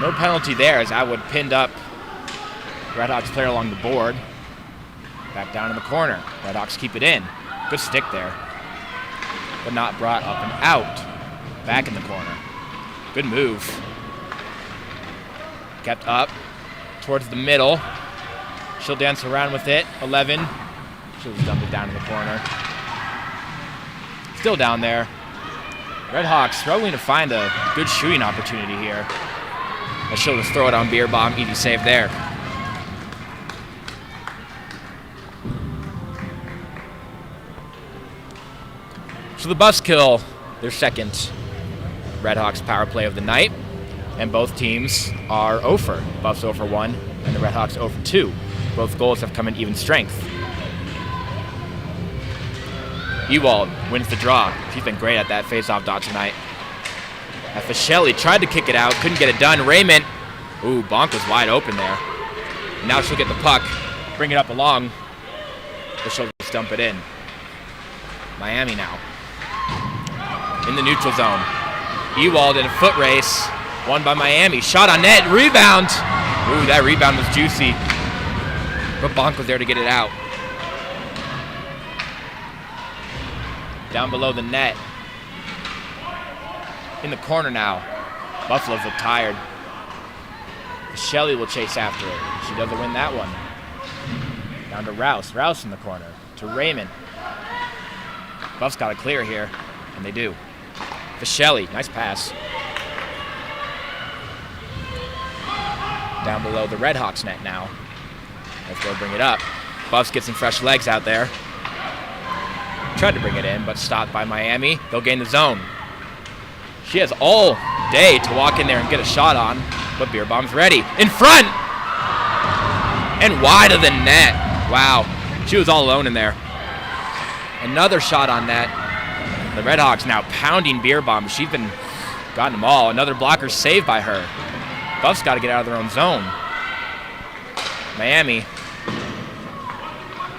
No penalty there as Atwood pinned up Redhawks player along the board. Back down in the corner. Redhawks keep it in. Good stick there. But not brought up and out. Back in the corner. Good move. Kept up towards the middle. She'll dance around with it. 11. She'll just dump it down in the corner. Still down there. Redhawks struggling to find a good shooting opportunity here. And she'll just throw it on Beer Bomb. Easy save there. So the Buffs kill their second Redhawks power play of the night. And both teams are 0 for. Buffs 0 for 1 and the Redhawks 0 for 2. Both goals have come in even strength. Ewald wins the draw. She's been great at that face-off dot tonight. Fischelli tried to kick it out, couldn't get it done. Raymond, ooh, Bonk was wide open there. And now she'll get the puck, bring it up along, but she'll just dump it in. Miami now. In the neutral zone. Ewald in a foot race, won by Miami. Shot on net, rebound. Ooh, that rebound was juicy. But Bonk was there to get it out. Down below the net. In the corner now. Buffaloes look tired. Shelley will chase after it. She doesn't win that one. Down to Rouse. Rouse in the corner. To Raymond. Buffs got to clear here. And they do. Fischelli. Nice pass. Down below the Redhawks net now. Let's go bring it up. Buffs get some fresh legs out there. Tried to bring it in, but stopped by Miami. They'll gain the zone. She has all day to walk in there and get a shot on, but Beer Bomb's ready. In front! And wide of the net. Wow. She was all alone in there. Another shot on net. The Redhawks now pounding Beer Bomb. She's been gotten them all. Another blocker saved by her. Buffs got to get out of their own zone. Miami.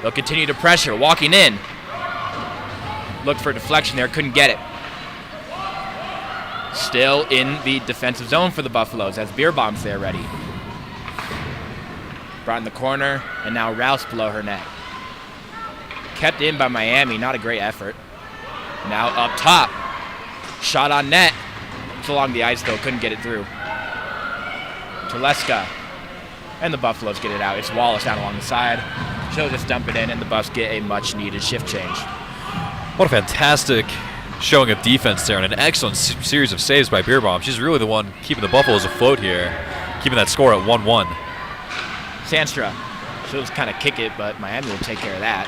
They'll continue to pressure, walking in. Looked for a deflection there, couldn't get it. Still in the defensive zone for the Buffaloes as Beer Bomb's there ready. Brought in the corner, and now Rouse below her net. Kept in by Miami, not a great effort. Now up top. Shot on net. It's along the ice, though, couldn't get it through. Teleska. And the Buffaloes get it out. It's Wallace down along the side. She'll just dump it in, and the Buffs get a much-needed shift change. What a fantastic showing of defense there, and an excellent series of saves by Beer Bomb. She's really the one keeping the Buffaloes afloat here, keeping that score at 1-1. Sandstra. She'll just kind of kick it, but Miami will take care of that.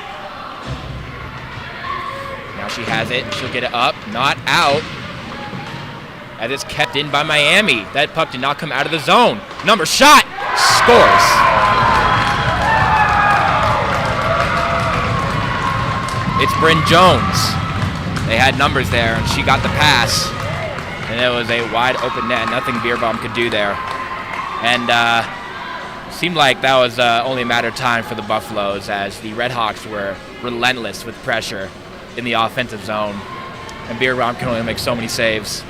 Now she has it. She'll get it up. Not out. As it's kept in by Miami. That puck did not come out of the zone. Number shot. Scores. It's Bryn Jones. They had numbers there, and she got the pass. And it was a wide open net. Nothing Beer Bomb could do there. And seemed like that was only a matter of time for the Buffaloes, as the Redhawks were relentless with pressure in the offensive zone. And Beer Bomb can only make so many saves.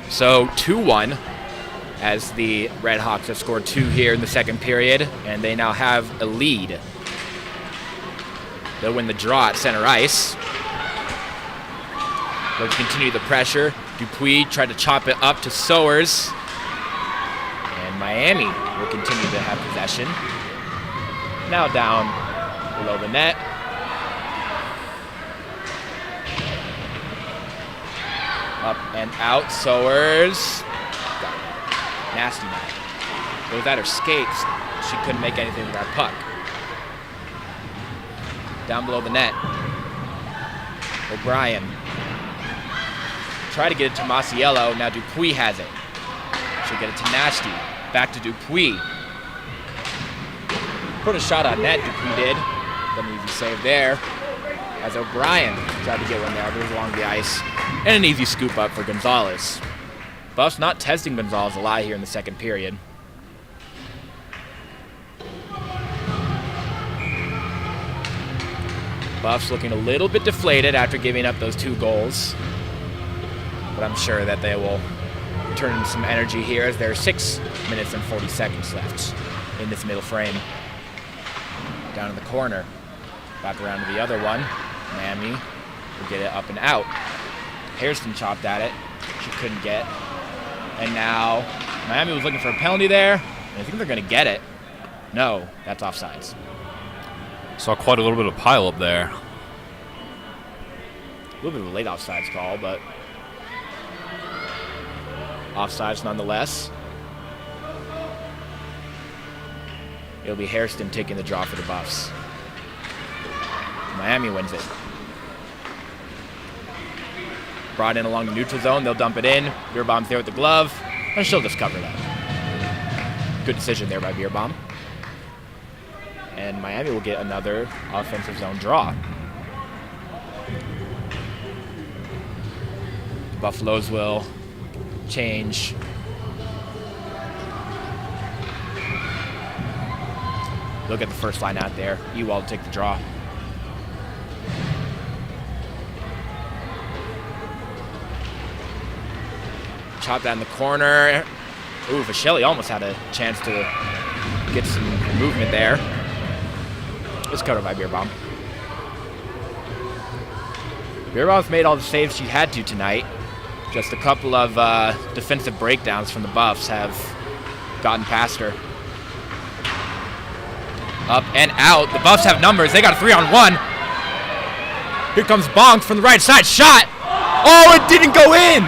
So 2-1, as the Redhawks have scored 2 here in the second period, and they now have a lead. They'll win the draw at center ice. They'll continue the pressure. Dupuis tried to chop it up to Sowers. And Miami will continue to have possession. Now down below the net. Up and out, Sowers. Got it. Nasty night. It was at her skates. She couldn't make anything with that puck. Down below the net. O'Brien. Try to get it to Masiello. Now Dupuis has it. She'll get it to Nasty. Back to Dupuis. Put a shot on net, Dupuis did. An easy save there. As O'Brien tried to get one there, but it was along the ice. And an easy scoop up for Gonzalez. Buffs not testing Gonzalez a lot here in the second period. Buffs looking a little bit deflated after giving up those 2 goals. But I'm sure that they will turn in some energy here, as there are 6 minutes and 40 seconds left in this middle frame. Down in the corner. Back around to the other one. Miami will get it up and out. Hairston chopped at it. She couldn't get. And now Miami was looking for a penalty there. And I think they're going to get it. No, that's offsides. Saw quite a little bit of pile up there. A little bit of a late offsides call, but offsides nonetheless. It'll be Hairston taking the draw for the Buffs. Miami wins it. Brought in along the neutral zone. They'll dump it in. Beer Bomb's there with the glove, and she'll just cover that. Good decision there by Beer Bomb. And Miami will get another offensive zone draw. The Buffaloes will change. Look at the first line out there. Ewald to take the draw. Chop that in the corner. Ooh, Vasilli almost had a chance to get some movement there. It's covered by Beer Bomb. Beer Bomb's made all the saves she had to tonight. Just a couple of defensive breakdowns from the Buffs have gotten past her. Up and out. The Buffs have numbers. They got a 3-on-1. Here comes Bonk from the right side. Shot. Oh, it didn't go in.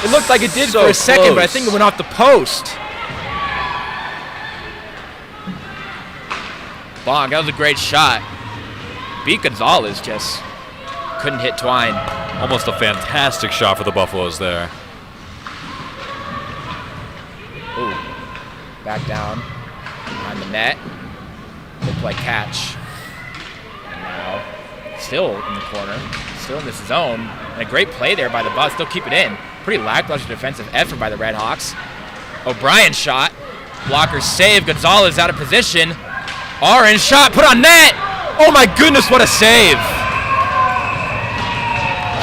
It looked like it did for a second, but I think it went off the post. Bonk, that was a great shot. Beat Gonzalez, just couldn't hit Twine. Almost a fantastic shot for the Buffaloes there. Ooh. Back down behind the net. They play catch. And now, still in the corner, still in this zone. And a great play there by the Buffs. They'll keep it in. Pretty lackluster defensive effort by the Redhawks. O'Brien shot. Blocker save. Gonzalez out of position. Orange shot. Put on net. Oh my goodness, what a save.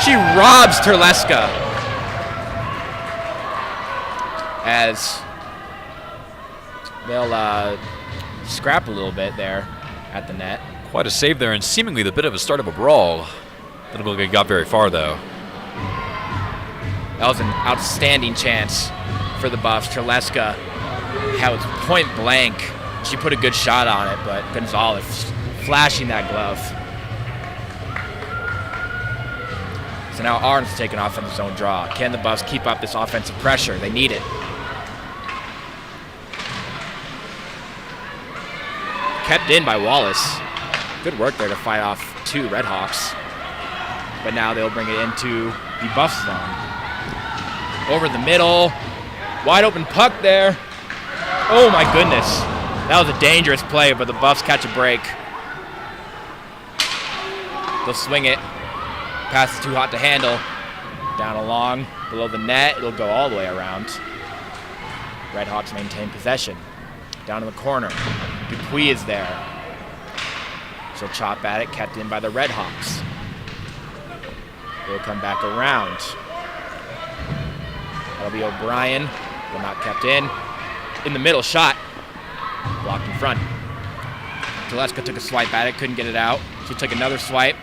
She robs Terleska. as they'll scrap a little bit there at the net. Quite a save there, and seemingly the bit of a start of a brawl. Didn't look like it got very far, though. That was an outstanding chance for the Buffs. Terleska had point blank. She put a good shot on it, but Gonzalez flashing that glove. So now Arn's taking off from his own draw. Can the Buffs keep up this offensive pressure? They need it. Kept in by Wallace. Good work there to fight off 2 Redhawks. But now they'll bring it into the Buff zone. Over the middle. Wide open puck there. Oh my goodness. That was a dangerous play, but the Buffs catch a break. They'll swing it. Pass is too hot to handle. Down along, below the net. It'll go all the way around. Redhawks maintain possession. Down in the corner. Dupuis is there. She'll chop at it, kept in by the Redhawks. They'll come back around. That'll be O'Brien, but not kept in. In the middle, shot. Blocked in front. Teleska took a swipe at it, couldn't get it out. She took another swipe,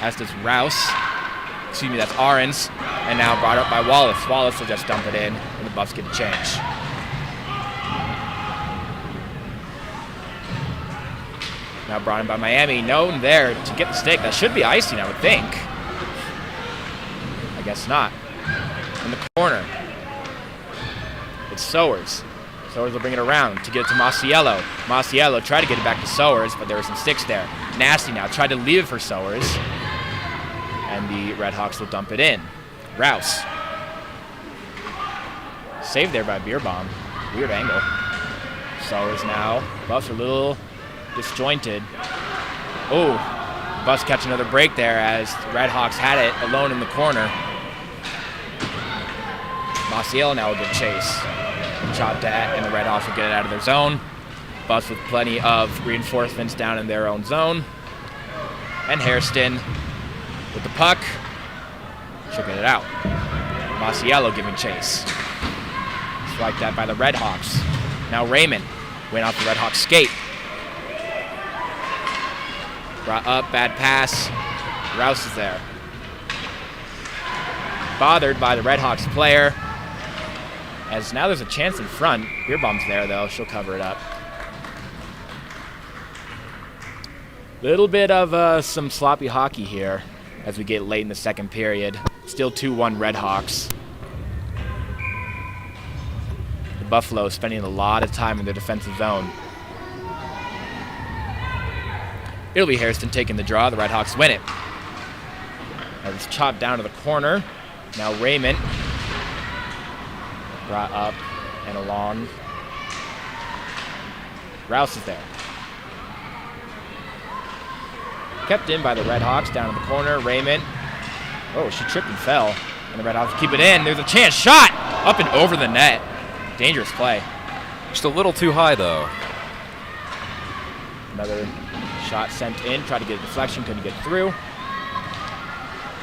as does Rouse. Excuse me, that's Ahrens. And now brought up by Wallace. Wallace will just dump it in, and the Buffs get a change. Now brought in by Miami. Known there to get the stick. That should be icing, I would think. I guess not. In the corner. It's Sowers. Sowers will bring it around to get it to Masiello. Masiello tried to get it back to Sowers, but there were some sticks there. Nasty now. Tried to leave it for Sowers. And the Redhawks will dump it in. Rouse. Saved there by Beerbomb. Weird angle. Sowers now. Buffs are a little disjointed. Oh, Buffs catch another break there as the Redhawks had it alone in the corner. Masiello now will get chase. Chopped at, and the Redhawks will get it out of their zone. Buffs with plenty of reinforcements down in their own zone. And Hairston with the puck. She'll get it out. Masiello giving chase. Swiped at by the Redhawks. Now Raymond went off the Redhawks skate. Brought up, bad pass. Rouse is there. Bothered by the Redhawks player. As now there's a chance in front. Beerbomb's there though, she'll cover it up. Little bit of some sloppy hockey here as we get late in the second period. Still 2-1 Redhawks. The Buffalo spending a lot of time in their defensive zone. It'll be Hairston taking the draw. The Redhawks win it. Now it's chopped down to the corner. Now Raymond brought up and along. Rouse is there. Kept in by the Redhawks down in the corner. Raymond. Oh, she tripped and fell. And the Redhawks keep it in. There's a chance. Shot! Up and over the net. Dangerous play. Just a little too high, though. Another shot sent in. Tried to get a deflection. Couldn't get through.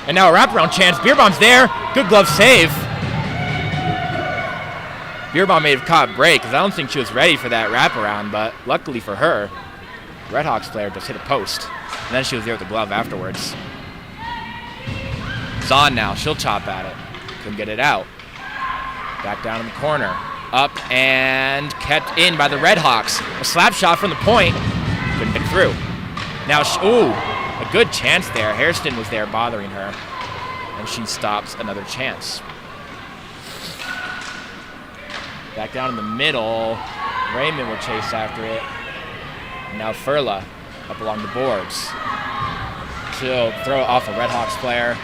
And now a wraparound chance. Beerbomb's there. Good glove save. Beerbomb may have caught a break because I don't think she was ready for that wraparound, but luckily for her, Redhawks player just hit a post. And then she was there with the glove afterwards. Zahn now. She'll chop at it. Couldn't get it out. Back down in the corner. Up and kept in by the Redhawks. A slap shot from the point. Couldn't get through. Now, ooh, a good chance there. Hairston was there bothering her. And she stops another chance. Back down in the middle. Raymond will chase after it. And now Furla up along the boards. She'll throw it off a Redhawks player.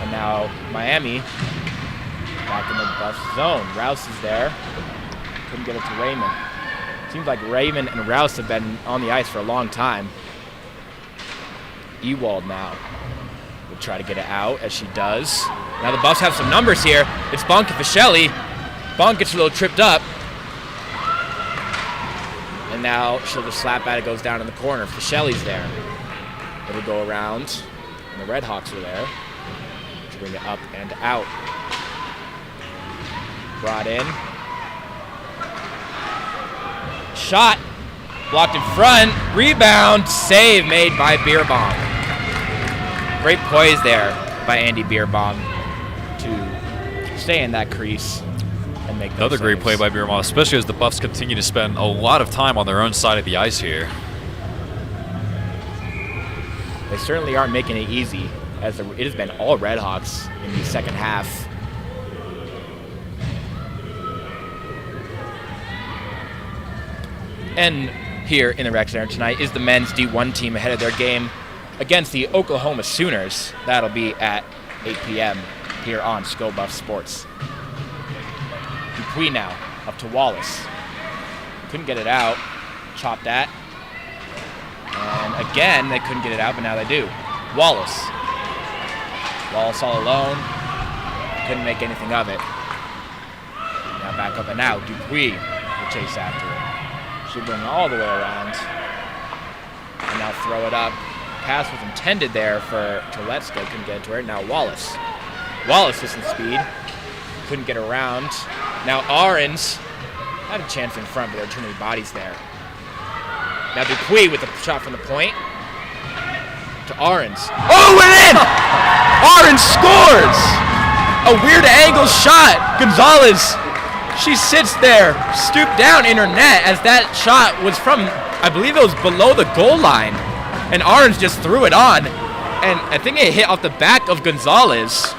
And now Miami back in the Buff zone. Rouse is there. Couldn't get it to Raymond. Seems like Raymond and Rouse have been on the ice for a long time. Ewald now will try to get it out, as she does. Now the Buffs have some numbers here. It's Bonk and Fischelli. Bonk gets a little tripped up. And now she'll just slap at it, goes down in the corner. Fischelli's there. It'll go around. And the Redhawks are there to bring it up and out. brought in. Shot. Blocked in front. Rebound. Save made by Beerbaum. Great poise there by Andy Beerbaum to stay in that crease and make those Another great saves. play by Beerbaum, especially as the Buffs continue to spend a lot of time on their own side of the ice here. They certainly aren't making it easy, as it has been all Redhawks in the second half. And here in the rec center tonight is the men's D1 team ahead of their game against the Oklahoma Sooners. That'll be at 8 p.m. here on ScoBuff Sports. Dupuis now up to Wallace. Couldn't get it out. Chopped that. And again, they couldn't get it out, but now they do. Wallace. Wallace all alone. Couldn't make anything of it. Now back up and now Dupuis will chase after it. Should bring all the way around. And now throw it up. Pass was intended there for Terletsko. Couldn't get to it. Now Wallace. Wallace with some speed. Couldn't get around. Now Ahrens had a chance in front, but there were too many bodies there. Now Dupuis with the shot from the point to Ahrens. Oh, and in! Ahrens scores! A weird angle shot. Gonzalez, she sits there, stooped down in her net as that shot was from, I believe it was below the goal line. And Ahrens just threw it on. And I think it hit off the back of Gonzalez.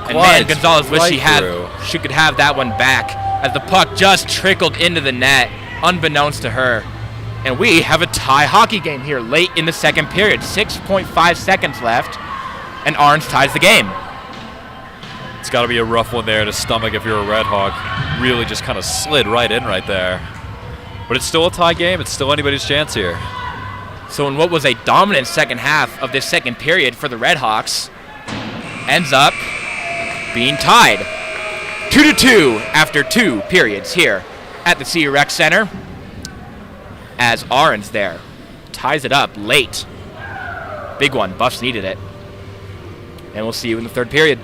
And man, Gonzalez wished she could have that one back as the puck just trickled into the net, unbeknownst to her. And we have a tie hockey game here late in the second period. 6.5 seconds left, and Ahrens ties the game. It's got to be a rough one there to stomach if you're a Red Hawk. Really just kind of slid right in right there. But it's still a tie game. It's still anybody's chance here. So in what was a dominant second half of this second period for the Redhawks, ends up being tied 2-2 after 2 periods here at the CU Rec Center, as Ahrens there ties it up late. Big one. Buffs needed it. And we'll see you in the third period.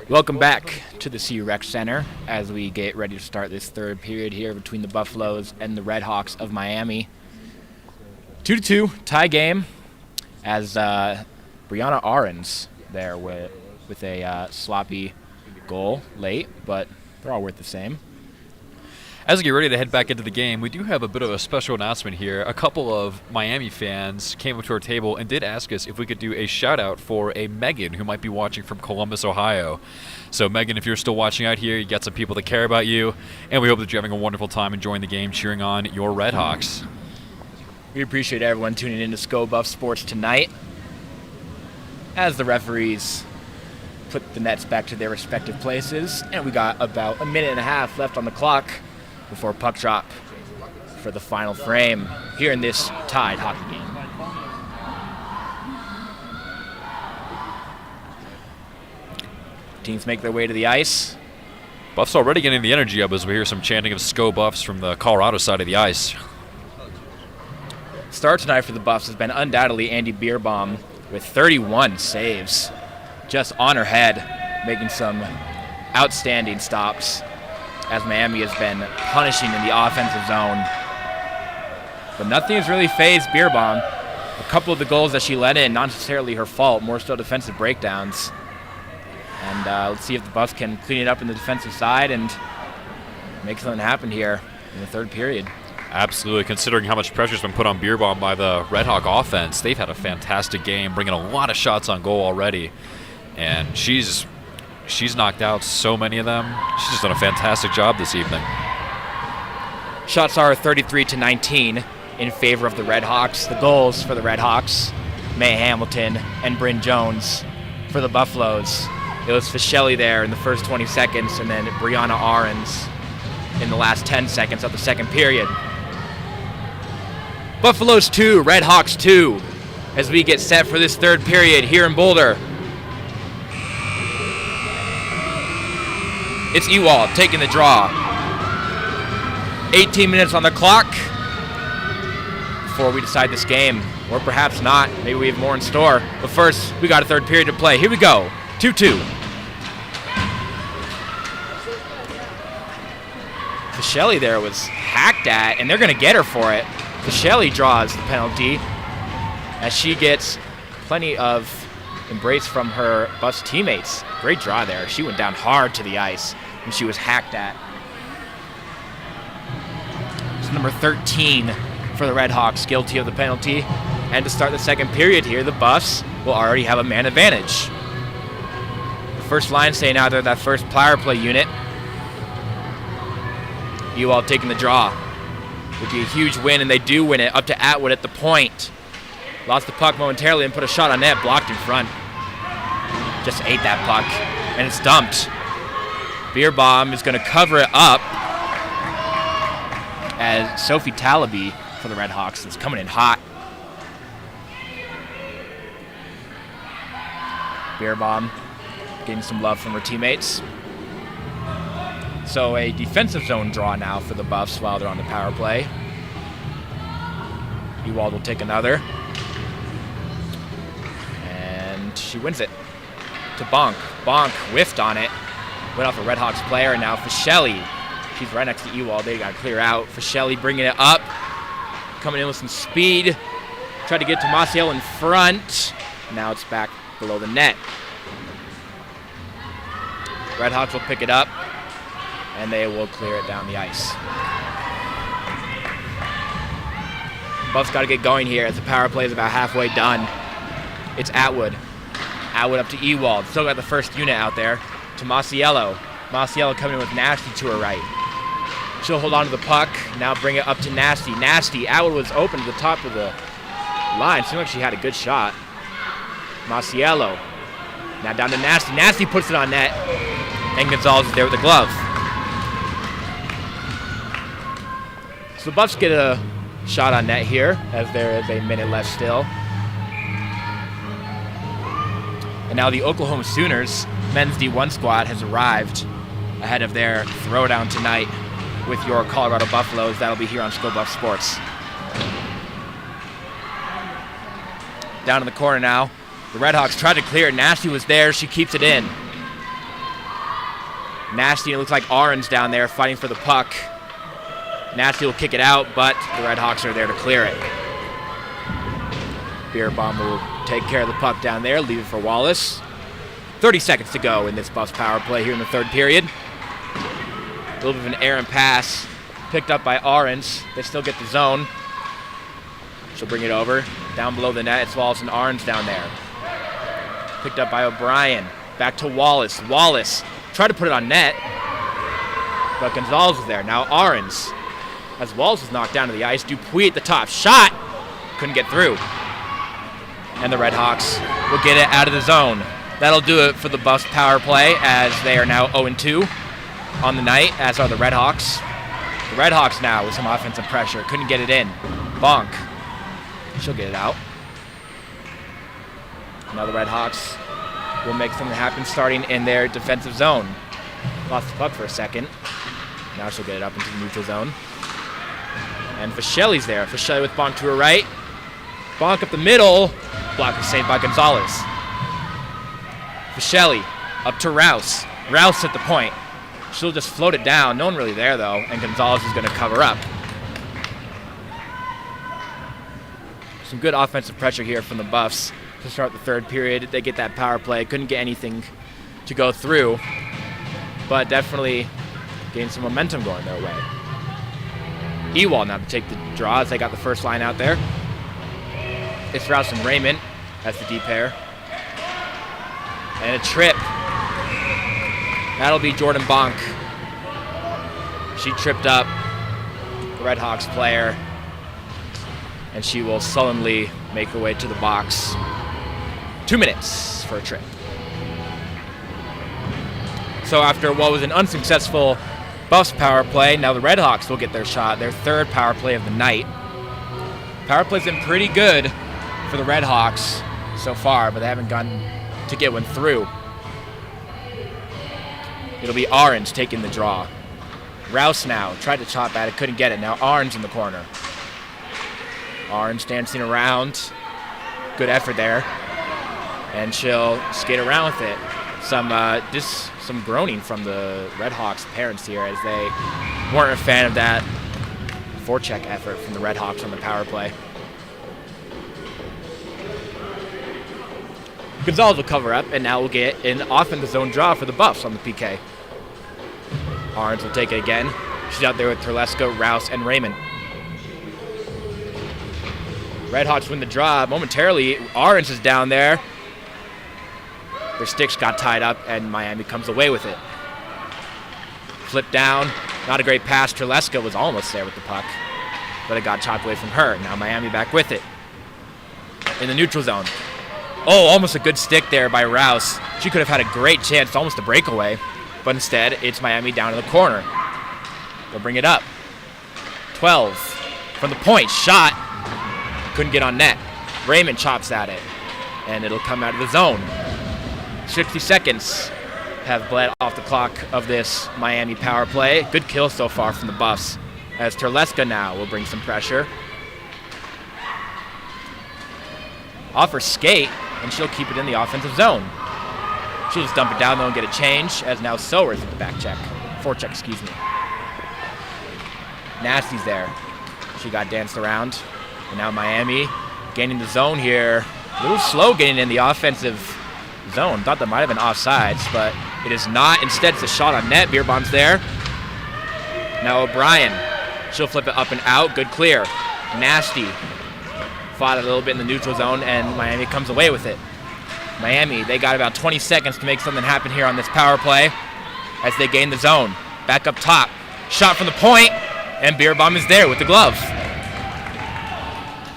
Welcome back to the CU Rec Center as we get ready to start this third period here between the Buffaloes and the Redhawks of Miami. 2-2 tie game as Brianna Ahrens there with a sloppy goal late, but they're all worth the same. As we get ready to head back into the game, we do have a bit of a special announcement here. A couple of Miami fans came up to our table and did ask us if we could do a shout-out for a Megan who might be watching from Columbus, Ohio. So, Megan, if you're still watching out here, you got some people that care about you, and we hope that you're having a wonderful time enjoying the game, cheering on your Redhawks. We appreciate everyone tuning in to Sko Buff Sports tonight as the referees put the nets back to their respective places, and we got about a minute and a half left on the clock before puck drop for the final frame here in this tied hockey game. Teams make their way to the ice. Buffs already getting the energy up as we hear some chanting of Sko Buffs from the Colorado side of the ice. Star tonight for the Buffs has been undoubtedly Andy Bierbaum with 31 saves, just on her head, making some outstanding stops as Miami has been punishing in the offensive zone. But nothing has really phased Bierbaum. A couple of the goals that she let in, not necessarily her fault, more so defensive breakdowns. And let's see if the Buffs can clean it up in the defensive side and make something happen here in the third period. Absolutely. Considering how much pressure's been put on Bierbaum by the Red Hawk offense, they've had a fantastic game, bringing a lot of shots on goal already. And she's knocked out so many of them. She's just done a fantastic job this evening. Shots are 33-19 in favor of the Redhawks. The goals for the Redhawks, May Hamilton and Bryn Jones. For the Buffaloes, it was Fischelli there in the first 20 seconds and then Brianna Ahrens in the last 10 seconds of the second period. Buffaloes 2, Redhawks 2 as we get set for this third period here in Boulder. It's Ewald taking the draw. 18 minutes on the clock before we decide this game. Or perhaps not. Maybe we have more in store. But first, we got a third period to play. Here we go. 2-2. Fischelli there was hacked at, and they're going to get her for it. Fischelli draws the penalty as she gets plenty of embrace from her Buffs teammates. Great draw there. She went down hard to the ice when she was hacked at. It's number 13 for the Redhawks, guilty of the penalty. And to start the second period here, the Buffs will already have a man advantage. The first line staying out there, that first power play unit. Ewald taking the draw. Would be a huge win, and they do win it up to Atwood at the point. Lost the puck momentarily and put a shot on net, blocked in front. Just ate that puck, and it's dumped. Bierbaum is going to cover it up as Sophie Talaby for the Redhawks is coming in hot. Bierbaum getting some love from her teammates. So a defensive zone draw now for the Buffs while they're on the power play. Ewald will take another. And she wins it to Bonk. Bonk whiffed on it. Went off a Redhawks player, and now Fischelli. She's right next to Ewald. They got to clear out. Fischelli bringing it up. Coming in with some speed. Tried to get to Maciel in front. Now it's back below the net. Redhawks will pick it up, and they will clear it down the ice. Buffs got to get going here as the power play is about halfway done. It's Atwood. Atwood up to Ewald. Still got the first unit out there to Maciello. Maciello coming in with Nasty to her right. She'll hold on to the puck. Now bring it up to Nasty. Nasty. Atwood was open to the top of the line. Seemed like she had a good shot. Maciello. Now down to Nasty. Nasty puts it on net. And Gonzalez is there with the glove. So the Buffs get a shot on net here as there is a minute left still. And now the Oklahoma Sooners men's D1 squad has arrived ahead of their throwdown tonight with your Colorado Buffaloes. That'll be here on Sko Buff Sports. Down in the corner now, The Redhawks tried to clear it. Nasty was there. She keeps it in. Nasty, it looks like Orange down there fighting for the puck. Nasty will kick it out, but the Redhawks are there to clear it. Beer Bomb will take care of the puck down there, leave it for Wallace. 30 seconds to go in this Buffs power play here in the third period. A little bit of an errant pass picked up by Orange. They still get the zone. She'll bring it over. Down below the net, it's Wallace and Orange down there. Picked up by O'Brien. Back to Wallace. Wallace tried to put it on net, but Gonzalez was there. Now Orange, as Wallace was knocked down to the ice. Dupuis at the top. Shot! Couldn't get through. And the Redhawks will get it out of the zone. That'll do it for the Buffs power play, as they are now 0-2 on the night, as are the Redhawks. The Redhawks now with some offensive pressure. Couldn't get it in. Bonk. She'll get it out. Now the Redhawks will make something happen starting in their defensive zone. Lost the puck for a second. Now she'll get it up into the neutral zone. And Fischelli's there. Fischelli with Bonk to her right. Bonk up the middle. Block is saved by Gonzalez. Fischelli up to Rouse. Rouse at the point. She'll just float it down. No one really there, though, and Gonzalez is going to cover up. Some good offensive pressure here from the Buffs to start the third period. They get that power play. Couldn't get anything to go through, but definitely gained some momentum going their way. Ewald now to take the draw as they got the first line out there. It's Rouse and Raymond as the D pair. And a trip. That'll be Jordan Bonk. She tripped up the Redhawks player, and she will sullenly make her way to the box. 2 minutes for a trip. So after what was an unsuccessful Buffs power play, now the Redhawks will get their shot, their third power play of the night. Power play's been pretty good for the Redhawks so far, but they haven't gotten to get one through. It'll be Orange taking the draw. Rouse now tried to chop at it, couldn't get it. Now Orange in the corner. Orange dancing around. Good effort there. And she'll skate around with it. Some groaning from the Redhawks parents here, as they weren't a fan of that forecheck effort from the Redhawks on the power play. Gonzalez will cover up, and now we'll get an offensive zone draw for the Buffs on the PK. Orange will take it again. She's out there with Terleska, Rouse, and Raymond. Redhawks win the draw momentarily. Orange is down there. Their sticks got tied up, and Miami comes away with it. Flip down. Not a great pass. Terleska was almost there with the puck, but it got chopped away from her. Now Miami back with it in the neutral zone. Oh, almost a good stick there by Rouse. She could have had a great chance, almost a breakaway, but instead it's Miami down in the corner. They'll bring it up. 12 from the point. Shot. Couldn't get on net. Raymond chops at it, and it'll come out of the zone. 60 seconds have bled off the clock of this Miami power play. Good kill so far from the Buffs, as Terleska now will bring some pressure. Off her skate, and she'll keep it in the offensive zone. She'll just dump it down though and get a change, as now Sower's at the back check. Forecheck, excuse me. Nasty's there. She got danced around. And now Miami gaining the zone here. A little slow getting in the offensive zone. Thought that might have been offsides, but it is not. Instead, it's a shot on net. Beer Bomb's there. Now O'Brien. She'll flip it up and out. Good clear. Nasty fought a little bit in the neutral zone, and Miami comes away with it. Miami, they got about 20 seconds to make something happen here on this power play as they gain the zone. Back up top. Shot from the point, and Beer Bomb is there with the glove.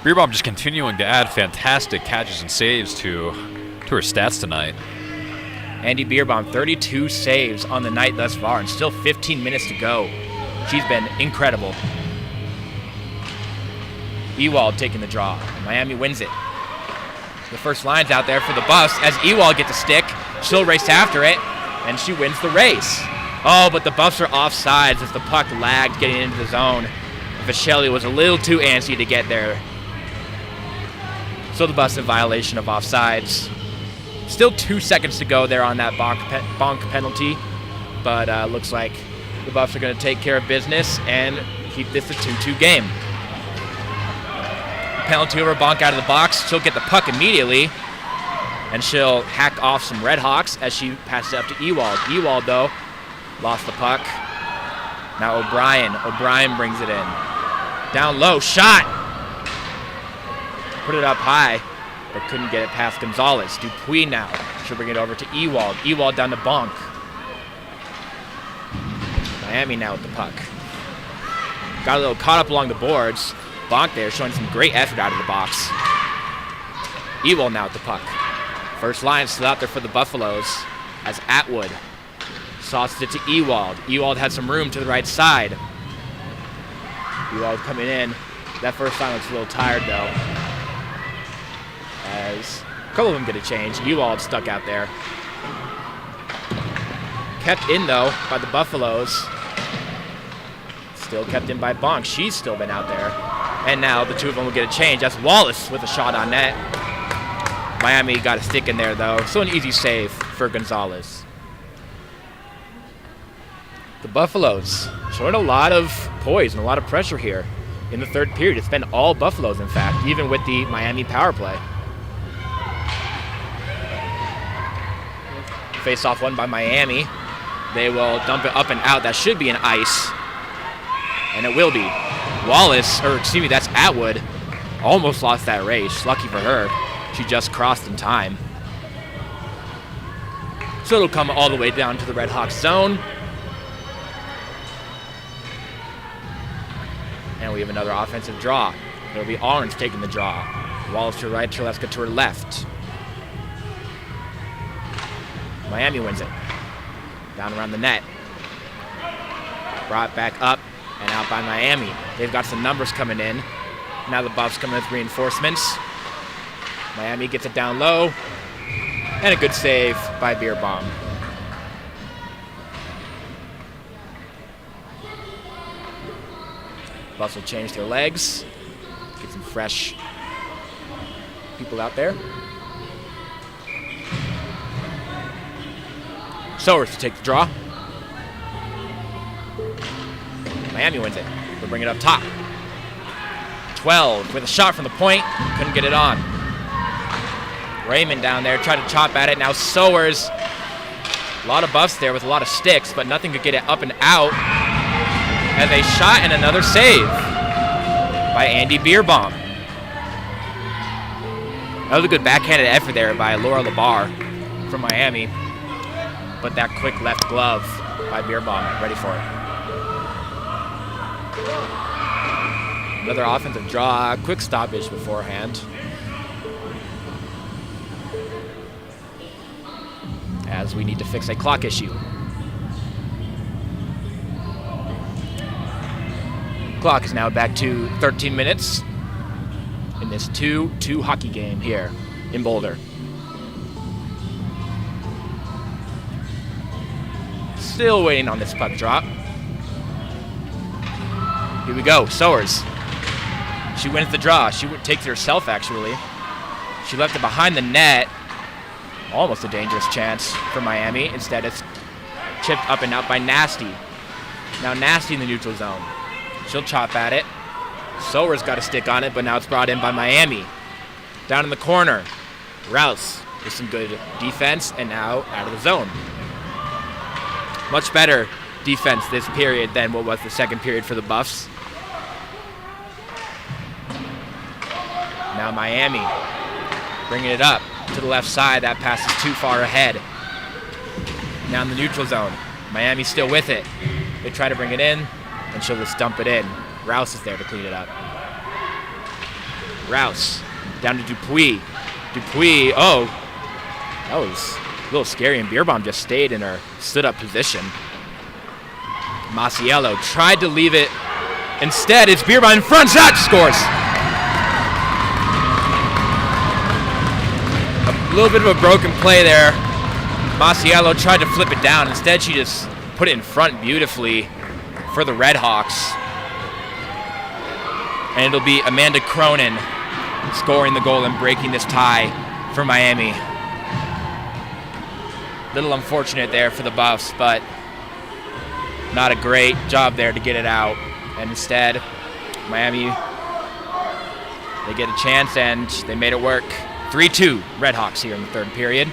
Beer Bomb just continuing to add fantastic catches and saves to her stats tonight. Andy Beerbomb, 32 saves on the night thus far, and still 15 minutes to go. She's been incredible. Ewald taking the draw. Miami wins it. The first line's out there for the Buffs. As Ewald gets a stick, she'll race after it, and she wins the race. Oh, but the Buffs are offsides as the puck lagged getting into the zone. Fischelli was a little too antsy to get there. So the Buffs in violation of offsides. Still 2 seconds to go there on that bonk penalty, but looks like the Buffs are going to take care of business and keep this a 2-2 game. Penalty over bonk out of the box. She'll get the puck immediately, and she'll hack off some Redhawks as she passes it up to Ewald. Ewald, though, lost the puck. Now O'Brien. O'Brien brings it in. Down low, shot! Put it up high, but couldn't get it past Gonzalez. Dupuis now. She'll bring it over to Ewald. Ewald down to bonk. Miami now with the puck. Got a little caught up along the boards. Bonk there showing some great effort out of the box. Ewald now with the puck. First line still out there for the Buffaloes as Atwood sauces it to Ewald. Ewald had some room to the right side. Ewald coming in. That first line looks a little tired though, as a couple of them get a change. Ewald stuck out there. Kept in though by the Buffaloes. Still kept in by Bonk. She's still been out there. And now the two of them will get a change. That's Wallace with a shot on net. Miami got a stick in there though, so an easy save for Gonzalez. The Buffaloes showing a lot of poise and a lot of pressure here in the third period. It's been all Buffaloes, in fact, even with the Miami power play. Face-off won by Miami. They will dump it up and out. That should be an ice. And it will be. Wallace, or excuse me, that's Atwood, almost lost that race. Lucky for her. She just crossed in time. So it'll come all the way down to the Redhawks zone. And we have another offensive draw. It'll be Orange taking the draw. Wallace to her right, Terleska to her left. Miami wins it. Down around the net. Brought back up and out by Miami. They've got some numbers coming in. Now the Buffs coming with reinforcements. Miami gets it down low. And a good save by Beerbaum. Buffs will change their legs. Get some fresh people out there. Sowers to take the draw. Miami wins it. They'll bring it up top. 12 with a shot from the point. Couldn't get it on. Raymond down there tried to chop at it. Now Sowers. A lot of Buffs there with a lot of sticks, but nothing could get it up and out. As a shot and another save by Andy Beerbaum. That was a good backhanded effort there by Laura Labar from Miami. But that quick left glove by Beerbaum, ready for it. Another offensive draw, quick stoppage beforehand. As we need to fix a clock issue. Clock is now back to 13 minutes in this 2-2 hockey game here in Boulder. Still waiting on this puck drop. Here we go, Sowers. She wins the draw. She takes it herself, actually. She left it behind the net. Almost a dangerous chance for Miami. Instead, it's chipped up and out by Nasty. Now Nasty in the neutral zone. She'll chop at it. Sowers got a stick on it, but now it's brought in by Miami. Down in the corner, Rouse with some good defense, and now out of the zone. Much better defense this period than what was the second period for the Buffs. Now Miami bringing it up to the left side. That pass is too far ahead. Now in the neutral zone. Miami's still with it. They try to bring it in, and she'll just dump it in. Rouse is there to clean it up. Rouse down to Dupuis. Dupuis, oh, that was a little scary, and Beerbaum just stayed in her stood-up position. Masiello tried to leave it. Instead, it's Beerbaum in front. Shot, scores. A little bit of a broken play there. Masiello tried to flip it down. Instead, she just put it in front beautifully for the Redhawks. And it'll be Amanda Cronin scoring the goal and breaking this tie for Miami. Little unfortunate there for the Buffs, but not a great job there to get it out. And instead, Miami, they get a chance, and they made it work. 3-2 Redhawks here in the third period.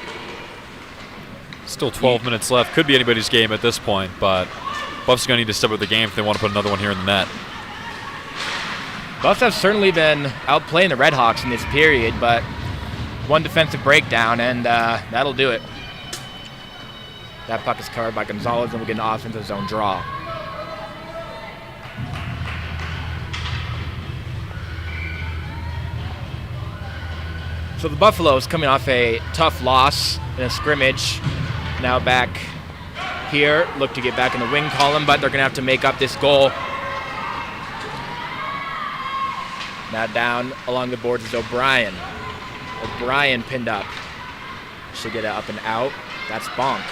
Still 12 minutes left. Could be anybody's game at this point, but Buffs are going to need to step up the game if they want to put another one here in the net. Buffs have certainly been outplaying the Redhawks in this period, but one defensive breakdown, and that'll do it. That puck is covered by Gonzalez, and we'll get an offensive zone draw. So the Buffaloes coming off a tough loss in a scrimmage. Now back here, look to get back in the wing column, but they're going to have to make up this goal. Now down along the boards is O'Brien. O'Brien pinned up. Should get it up and out. That's Bonk.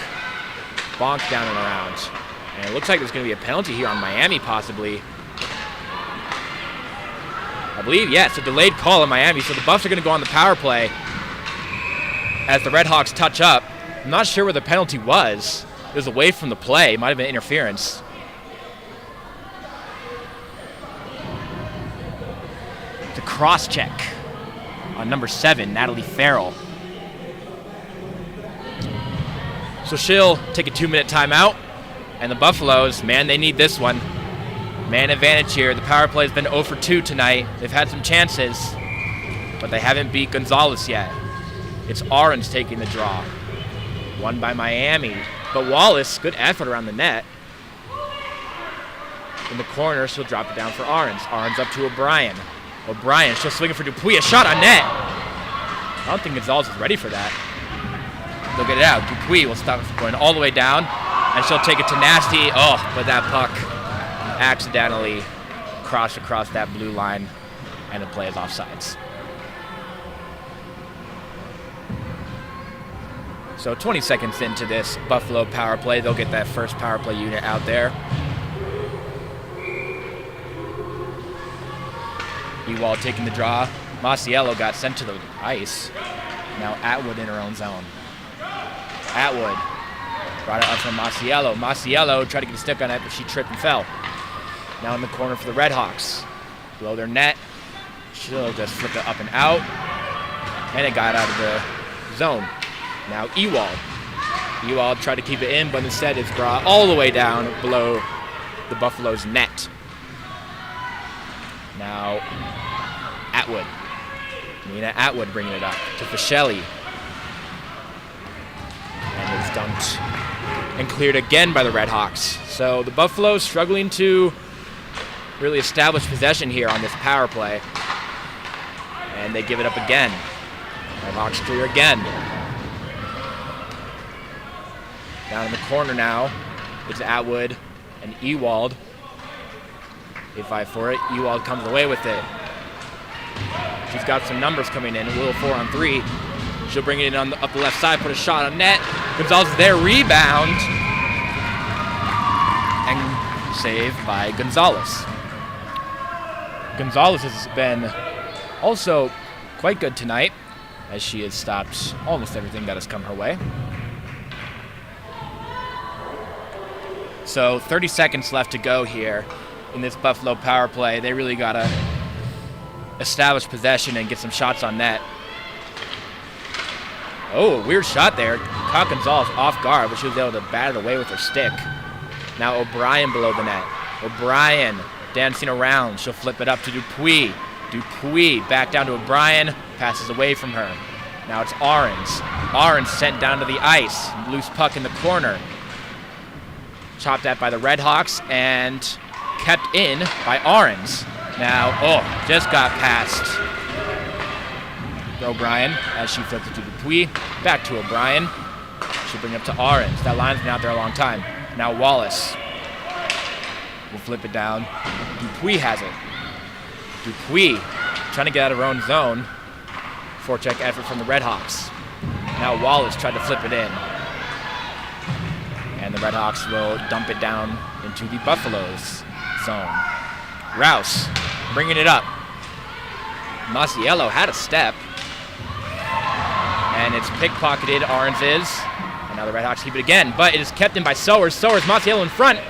Bonk down and around. And it looks like there's going to be a penalty here on Miami possibly. I believe, yes, a delayed call on Miami. So the Buffs are going to go on the power play as the Redhawks touch up. I'm not sure where the penalty was. It was away from the play. It might have been interference. It's a cross check on number 7, Natalie Farrell. So she'll take a 2-minute timeout. And the Buffaloes, man, they need this one. Man advantage here. The power play has been 0 for 2 tonight. They've had some chances, but they haven't beat Gonzalez yet. It's Orange taking the draw. Won by Miami. But Wallace, good effort around the net. In the corner, she'll drop it down for Orange. Orange up to O'Brien. O'Brien, she'll swing it for Dupuis. A shot on net. I don't think Gonzalez is ready for that. They'll get it out. Dupuis will stop it from going all the way down, and she'll take it to Nasty. Oh, but that puck accidentally crossed across that blue line, and the play is offsides. So 20 seconds into this Buffalo power play, they'll get that first power play unit out there. Ewald taking the draw. Masiello got sent to the ice. Now Atwood in her own zone. Atwood brought it up from Masiello. Masiello tried to get a stick on it, but she tripped and fell. Now in the corner for the Redhawks. Below their net. She'll just flip it up and out. And it got out of the zone. Now Ewald. Ewald tried to keep it in, but instead it's brought all the way down below the Buffalo's net. Now Atwood. Nina Atwood bringing it up to Fischelli. And it's dumped and cleared again by the Redhawks. So the Buffaloes struggling to really establish possession here on this power play. And they give it up again. Redhawks clear again. Down in the corner now, it's Atwood and Ewald. They fight for it. Ewald comes away with it. She's got some numbers coming in. A little 4-on-3. She'll bring it in on up the left side, put a shot on net. Gonzalez is there, rebound. And saved by Gonzalez. Gonzalez has been also quite good tonight, as she has stopped almost everything that has come her way. So 30 seconds left to go here in this Buffalo power play. They really got to establish possession and get some shots on net. Oh, a weird shot there. Caught Gonzalez off guard, but she was able to bat it away with her stick. Now O'Brien below the net. O'Brien dancing around. She'll flip it up to Dupuis. Dupuis back down to O'Brien. Passes away from her. Now it's Orange. Orange sent down to the ice. Loose puck in the corner. Chopped at by the Redhawks and kept in by Orange. Now, just got past O'Brien as she flipped it to Dupuis. Back to O'Brien. She'll bring it up to Orange. That line's been out there a long time. Now Wallace will flip it down. Dupuis has it. Dupuis trying to get out of her own zone. Forecheck effort from the Redhawks. Now Wallace tried to flip it in. And the Redhawks will dump it down into the Buffaloes zone. Rouse bringing it up. Masiello had a step. And it's pickpocketed, Orange is. And now the Redhawks keep it again, but it is kept in by Sowers. Sowers, Masiello in front.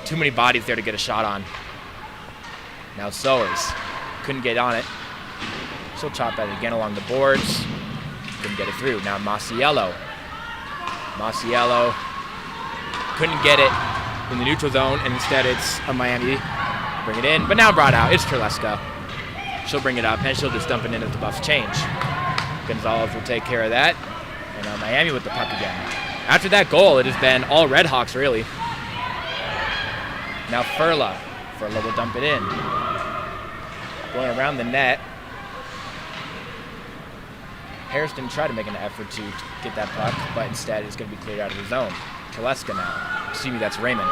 Too many bodies there to get a shot on. Now Sowers couldn't get on it. She'll chop at it again along the boards. Couldn't get it through. Now Masiello. Masiello couldn't get it in the neutral zone, and instead it's a Miami. Bring it in, but now brought out. It's Terleska. She'll bring it up, and she'll just dump it in as the Buffs change. Gonzalez will take care of that. And Miami with the puck again. After that goal, it has been all Redhawks, really. Now Furla. Furla will dump it in. Going around the net. Hairston tried to make an effort to get that puck, but instead it's going to be cleared out of the zone. Terleska now. Excuse me, that's Raymond.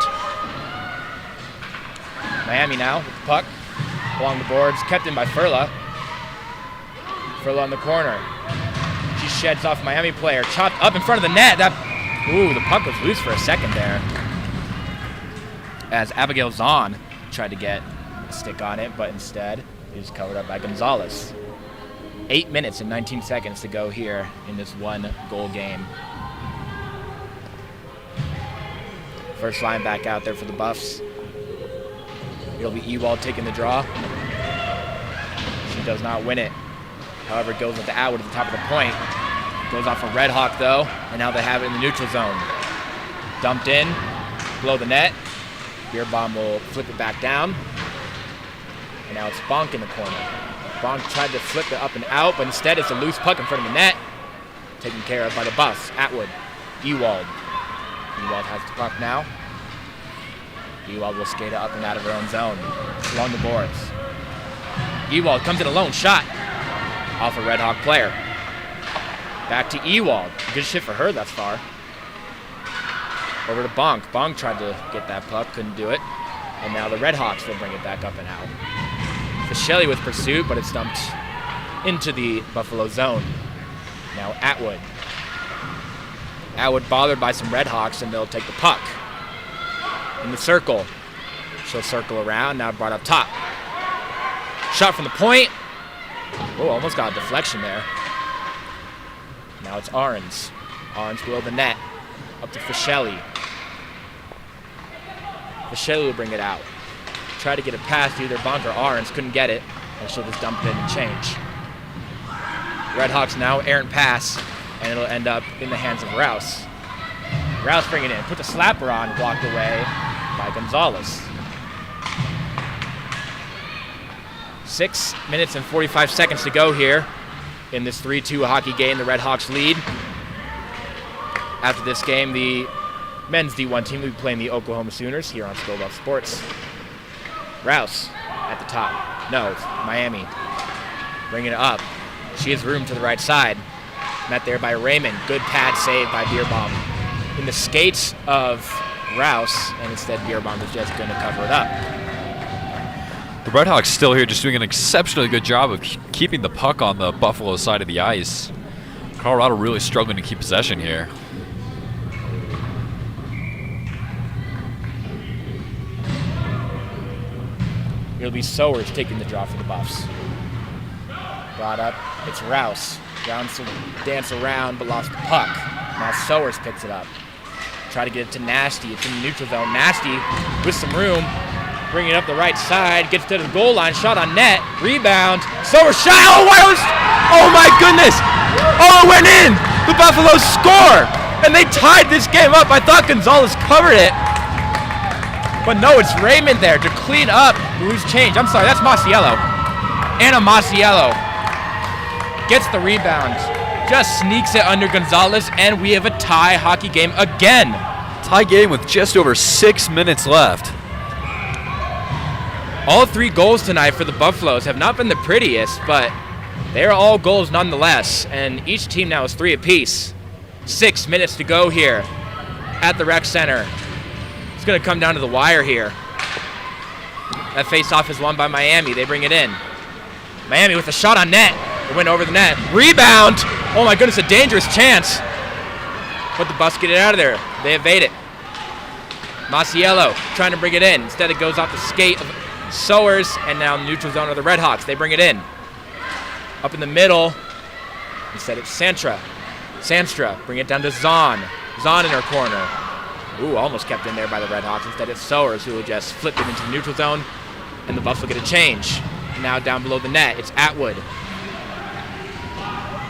Miami now with the puck. Along the boards, kept in by Furla. Furla on the corner. She sheds off Miami player. Chopped up in front of the net. Ooh, the puck was loose for a second there. As Abigail Zahn tried to get a stick on it, but instead it was covered up by Gonzalez. 8 minutes and 19 seconds to go here in this one-goal game. First line back out there for the Buffs. It'll be Ewald taking the draw. She does not win it. However, it goes with the Atwood at the top of the point. Goes off a Red Hawk, though, and now they have it in the neutral zone. Dumped in, below the net. Beer Bomb will flip it back down. And now it's Bonk in the corner. Bonk tried to flip it up and out, but instead it's a loose puck in front of the net. Taken care of by the Buffs. Atwood. Ewald. Ewald has the puck now. Ewald will skate it up and out of her own zone. Along the boards. Ewald comes in alone. Shot. Off a Red Hawk player. Back to Ewald. Good shit for her thus far. Over to Bonk. Bonk tried to get that puck. Couldn't do it. And now the Red Hawks will bring it back up and out. Fischelli with pursuit, but it's dumped into the Buffalo zone. Now Atwood. Atwood bothered by some Red Hawks, and they'll take the puck. In the circle. She'll circle around, now brought up top. Shot from the point. Oh, almost got a deflection there. Now it's Arns. Arns below the net. Up to Fischelli. Fischelli will bring it out. Try to get it past either Bonk or Arns. Couldn't get it. And she'll just dump it in and change. Redhawks now errant pass. And it'll end up in the hands of Rouse. Rouse bring it in. Put the slapper on. Blocked away by Gonzalez. 6 minutes and 45 seconds to go here in this 3-2 hockey game. The Redhawks lead. After this game, the men's D1 team will be playing the Oklahoma Sooners here on Skull Buff Sports. Rouse at the top. No, it's Miami. Bringing it up. She has room to the right side. Met there by Raymond. Good pad save by Beerbomb. In the skates of Rouse, and instead Beerbomb is just going to cover it up. The Redhawks still here, just doing an exceptionally good job of keeping the puck on the Buffalo side of the ice. Colorado really struggling to keep possession here. It'll be Sowers taking the draw for the Buffs. Brought up, it's Rouse. Rouse will dance around, but lost the puck. Now Sowers picks it up. Try to get it to Nasty. It's in the neutral zone. Nasty with some room. Bring it up the right side. Gets to the goal line. Shot on net. Rebound. Sowers shot. Oh my goodness. Oh, it went in. The Buffaloes score. And they tied this game up. I thought Gonzalez covered it. But no, it's Raymond there to clean up the loose change. I'm sorry, that's Masiello. Anna Masiello gets the rebound. Just sneaks it under Gonzalez, and we have a tie hockey game again. Tie game with just over 6 minutes left. All 3 goals tonight for the Buffaloes have not been the prettiest, but they are all goals nonetheless, and each team now is 3 apiece. 6 minutes to go here at the rec center. It's going to come down to the wire here. That face-off is won by Miami. They bring it in. Miami with a shot on net. It went over the net. Rebound! Oh my goodness, a dangerous chance. But the Buffs get it out of there. They evade it. Masiello trying to bring it in. Instead it goes off the skate of Sowers, and now neutral zone of the Redhawks. They bring it in. Up in the middle. Instead it's Sanstra. Bring it down to Zahn. Zahn in her corner. Ooh, almost kept in there by the Redhawks. Instead, it's Sowers who will just flip it into the neutral zone, and the Buffs will get a change. Now down below the net, it's Atwood.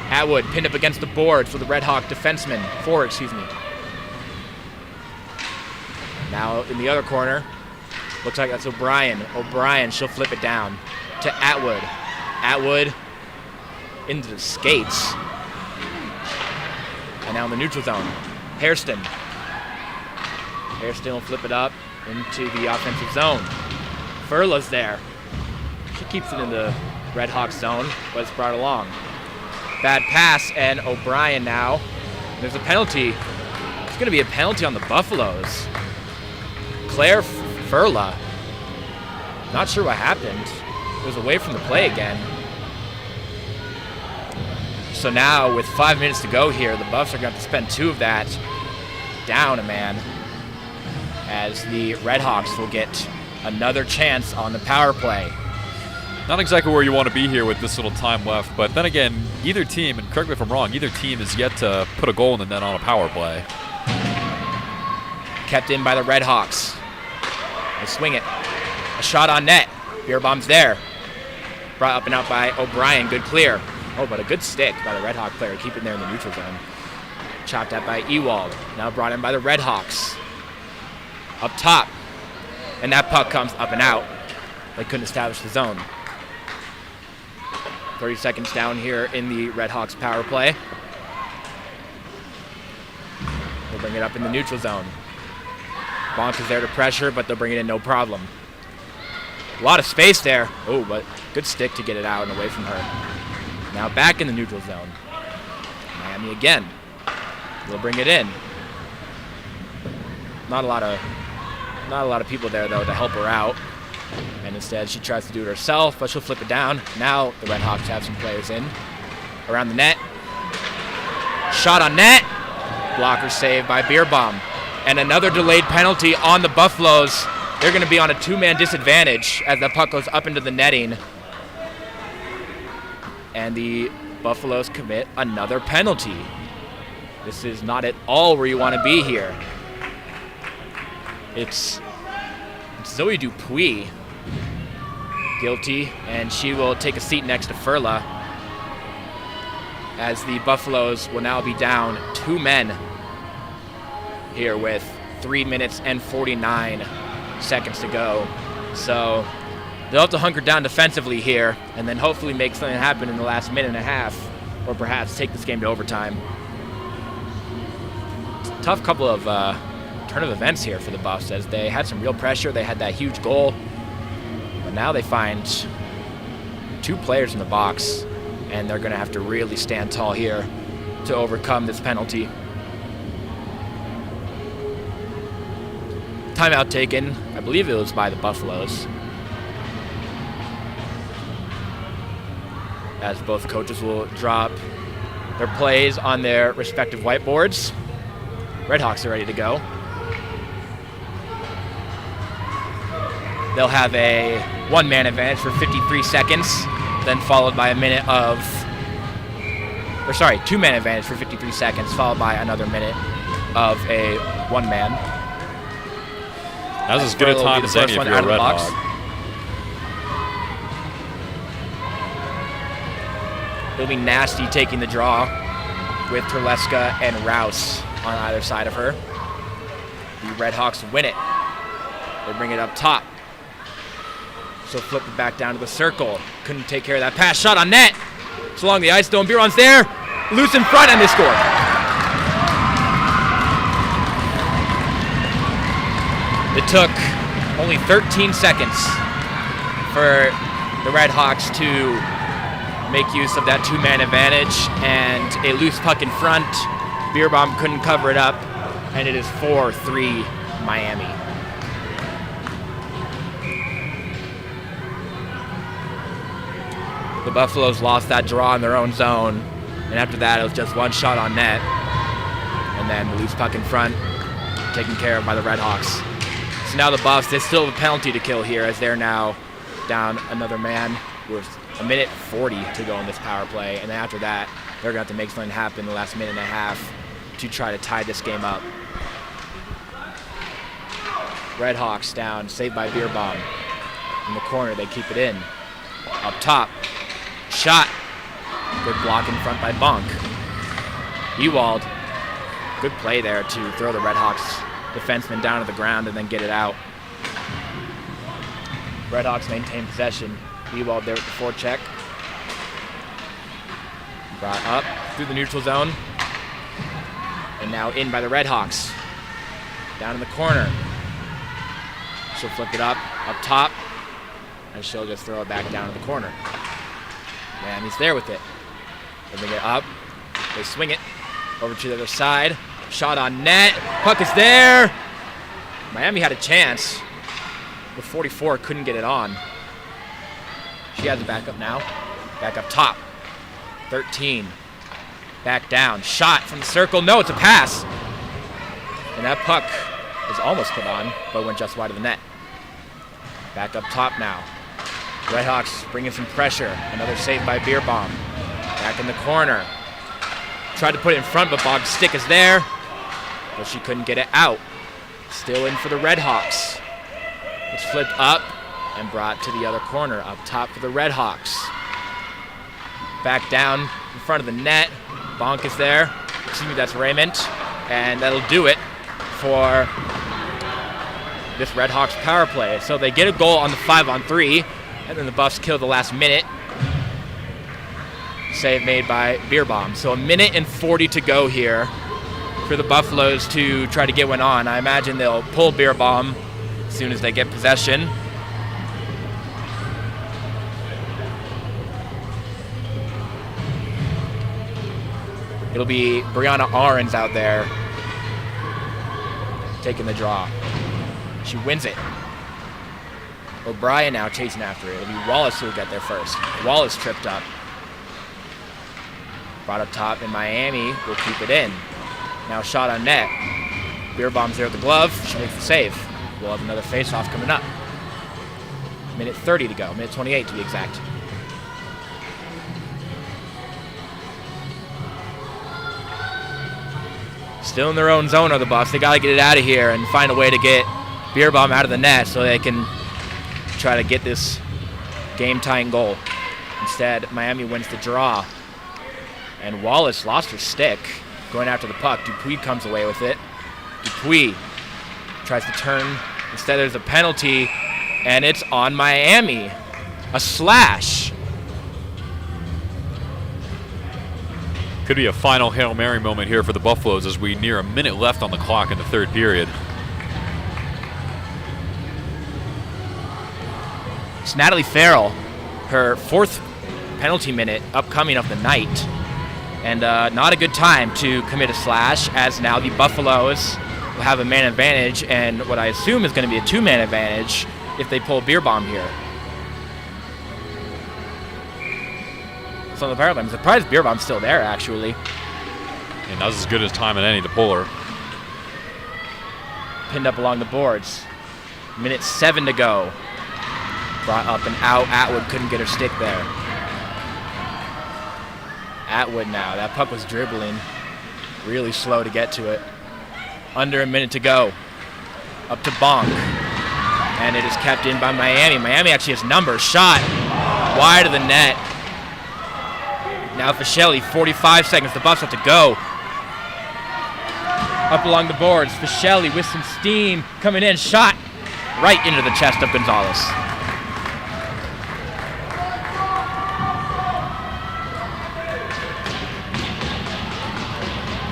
Atwood pinned up against the boards for the Redhawk defenseman. Forward, excuse me. Now in the other corner, looks like that's O'Brien. O'Brien, she'll flip it down to Atwood. Atwood into the skates. And now in the neutral zone, Hairston. Hairston will flip it up into the offensive zone. Furla's there. She keeps it in the Redhawks zone, but it's brought along. Bad pass, and O'Brien now. There's a penalty. It's going to be a penalty on the Buffaloes. Claire Furla. Not sure what happened. It was away from the play again. So now, with 5 minutes to go here, the Buffs are going to have to spend 2 of that down a man, as the Redhawks will get another chance on the power play. Not exactly where you want to be here with this little time left, but then again, either team, and correct me if I'm wrong, either team is yet to put a goal in the net on a power play. Kept in by the Redhawks. They swing it. A shot on net. Beer bomb's there. Brought up and out by O'Brien. Good clear. Oh, but a good stick by the Redhawk player. Keep it there in the neutral zone. Chopped at by Ewald. Now brought in by the Redhawks. Up top. And that puck comes up and out. They couldn't establish the zone. 30 seconds down here in the Redhawks power play. They'll bring it up in the neutral zone. Bonk is there to pressure, but they'll bring it in no problem. A lot of space there. Oh, but good stick to get it out and away from her. Now back in the neutral zone. Miami again. They'll bring it in. Not a lot of people there though to help her out. And instead she tries to do it herself, but she'll flip it down. Now the Redhawks have some players in. Around the net. Shot on net. Blocker save by Beerbaum. And another delayed penalty on the Buffaloes. They're going to be on a 2-man disadvantage as the puck goes up into the netting. And the Buffaloes commit another penalty. This is not at all where you want to be here. It's Zoe Dupuis guilty, and she will take a seat next to Furla as the Buffaloes will now be down 2 men here with 3 minutes and 49 seconds to go. So they'll have to hunker down defensively here and then hopefully make something happen in the last minute and a half, or perhaps take this game to overtime. Tough couple of turn of events here for the Buffs as they had some real pressure. They had that huge goal, but now they find 2 players in the box, and they're going to have to really stand tall here to overcome this penalty. Timeout taken. I believe it was by the Buffaloes, as both coaches will drop their plays on their respective whiteboards. Redhawks are ready to go. They'll have a 1-man advantage for 53 seconds, then followed by 2-man advantage for 53 seconds, followed by another minute of a 1-man. That was as good a time as any if you're a Redhawk. It'll be Nasty taking the draw with Terleska and Rouse on either side of her. The Redhawks win it. They bring it up top. So flip it back down to the circle. Couldn't take care of that pass. Shot on net. It's along the ice though. Biron's there. Loose in front, and they score. It took only 13 seconds for the Redhawks to make use of that 2-man advantage, and a loose puck in front. Beerbaum couldn't cover it up, and it is 4-3 Miami. The Buffaloes lost that draw in their own zone, and after that it was just 1 shot on net, and then the loose puck in front taken care of by the Redhawks. So now the Buffs, they still have a penalty to kill here as they're now down another man with 1:40 to go in this power play, and then after that they're going to have to make something happen in the last minute and a half to try to tie this game up. Redhawks down, saved by Beer Bomb. In the corner, they keep it in. Up top, shot. Good block in front by Bonk. Ewald, good play there to throw the Redhawks defenseman down to the ground and then get it out. Redhawks maintain possession. Ewald there with the forecheck. Brought up through the neutral zone. And now in by the Redhawks. Down in the corner. She'll flip it up top. And she'll just throw it back down to the corner. Miami's there with it. They bring it up. They swing it over to the other side. Shot on net. Puck is there. Miami had a chance. With 44, couldn't get it on. She has it back up now. Back up top. 13. Back down. Shot from the circle. No, it's a pass. And that puck is almost put on, but went just wide of the net. Back up top now. Redhawks bringing some pressure. Another save by Beer Bomb. Back in the corner. Tried to put it in front, but Bog's stick is there. But she couldn't get it out. Still in for the Redhawks. It's flipped up and brought to the other corner. Up top for the Redhawks. Back down in front of the net. Bonk is there. Excuse me, that's Raymond. And that'll do it for this Redhawks power play. So they get a goal on the 5-on-3, and then the Buffs kill the last minute. Save made by Beer Bomb. So 1 and 40 to go here for the Buffaloes to try to get one on. I imagine they'll pull Beer Bomb as soon as they get possession. It'll be Brianna Ahrens out there taking the draw. She wins it. O'Brien now chasing after it. It'll be Wallace who will get there first. Wallace tripped up. Brought up top, and Miami will keep it in. Now shot on net. Beer Bomb's there with the glove. She makes the save. We'll have another face-off coming up. 1:30 to go. 1:28 to be exact. Still in their own zone are the Buffs. They got to get it out of here and find a way to get Beer Bomb out of the net so they can try to get this game-tying goal. Instead, Miami wins the draw. And Wallace lost her stick going after the puck. Dupuis comes away with it. Dupuis tries to turn. Instead, there's a penalty, and it's on Miami. A slash. Could be a final Hail Mary moment here for the Buffaloes as we near a minute left on the clock in the third period. It's Natalie Farrell, her 4th penalty minute upcoming of the night. And not a good time to commit a slash, as now the Buffaloes will have a man advantage, and what I assume is going to be a 2-man advantage if they pull Beer Bomb here. So on the power play, I'm surprised Beer Bomb's still there, actually. And that was as good as time at any to pull her. Pinned up along the boards. 1:07 to go. Brought up and out. Atwood couldn't get her stick there. Atwood now. That puck was dribbling. Really slow to get to it. Under a minute to go. Up to Bonk. And it is kept in by Miami. Miami actually has numbers. Shot wide of the net. Now Fischelli, 45 seconds. The Buffs have to go. Up along the boards. Fischelli with some steam coming in. Shot right into the chest of Gonzalez.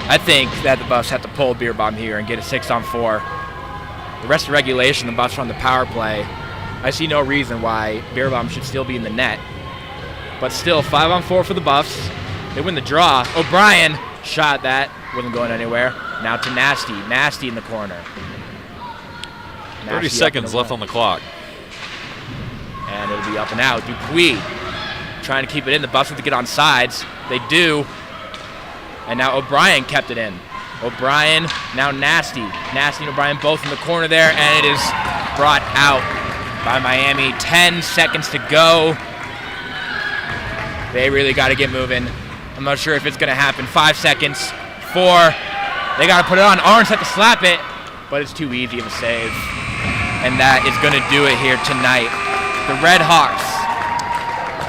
I think that the Buffs have to pull Beer Bomb here and get a 6-on-4. The rest of regulation, the Buffs are on the power play. I see no reason why Beer Bomb should still be in the net. But still, 5-on-4 for the Buffs. They win the draw. O'Brien shot that. Wasn't going anywhere. Now to Nasty. Nasty in the corner. 30 seconds left on the clock. And it'll be up and out. Dupuis trying to keep it in. The Buffs have to get on sides. They do. And now O'Brien kept it in. O'Brien, now Nasty. Nasty and O'Brien both in the corner there, and it is brought out by Miami. 10 seconds to go. They really got to get moving. I'm not sure if it's going to happen. 5 seconds. 4, They got to put it on. Orange had to slap it, but it's too easy of a save. And that is going to do it here tonight. The Redhawks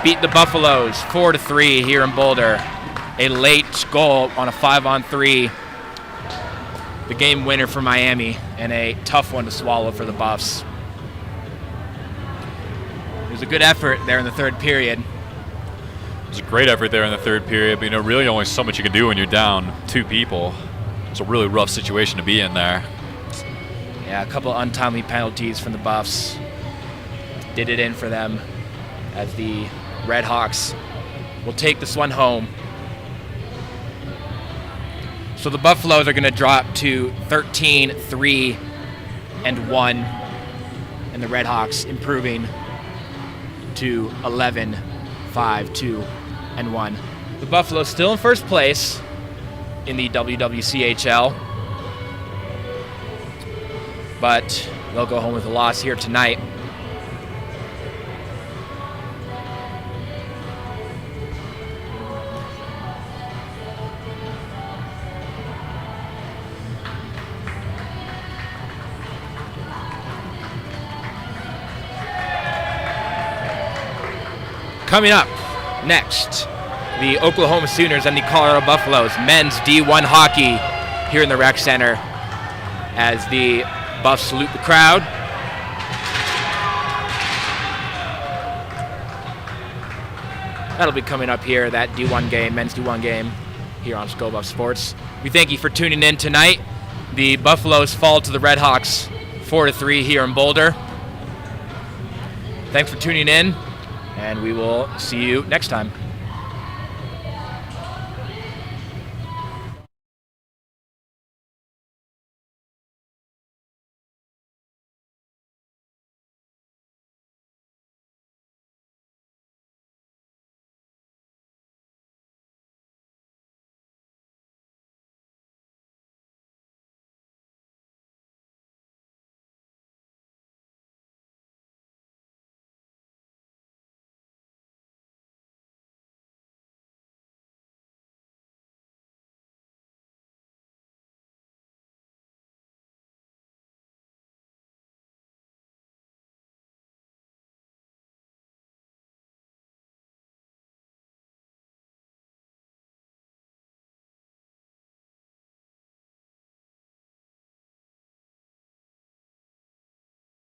beat the Buffaloes 4-3 here in Boulder. A late goal on a 5-on-3. The game winner for Miami, and a tough one to swallow for the Buffs. It was a good effort there in the third period. It was a great effort there in the third period, but really only so much you can do when you're down 2 people. It's a really rough situation to be in there. Yeah, a couple untimely penalties from the Buffs did it in for them, as the Redhawks will take this one home. So the Buffaloes are going to drop to 13-3-1, and the Redhawks improving to 11-5-2-1. The Buffaloes still in first place in the WWCHL, but they'll go home with a loss here tonight. Coming up next, the Oklahoma Sooners and the Colorado Buffaloes men's D1 hockey here in the Rec Center as the Buffs salute the crowd. That'll be coming up here, that D1 game, men's D1 game here on Skull Buff Sports. We thank you for tuning in tonight. The Buffaloes fall to the Redhawks 4-3 here in Boulder. Thanks for tuning in, and we will see you next time.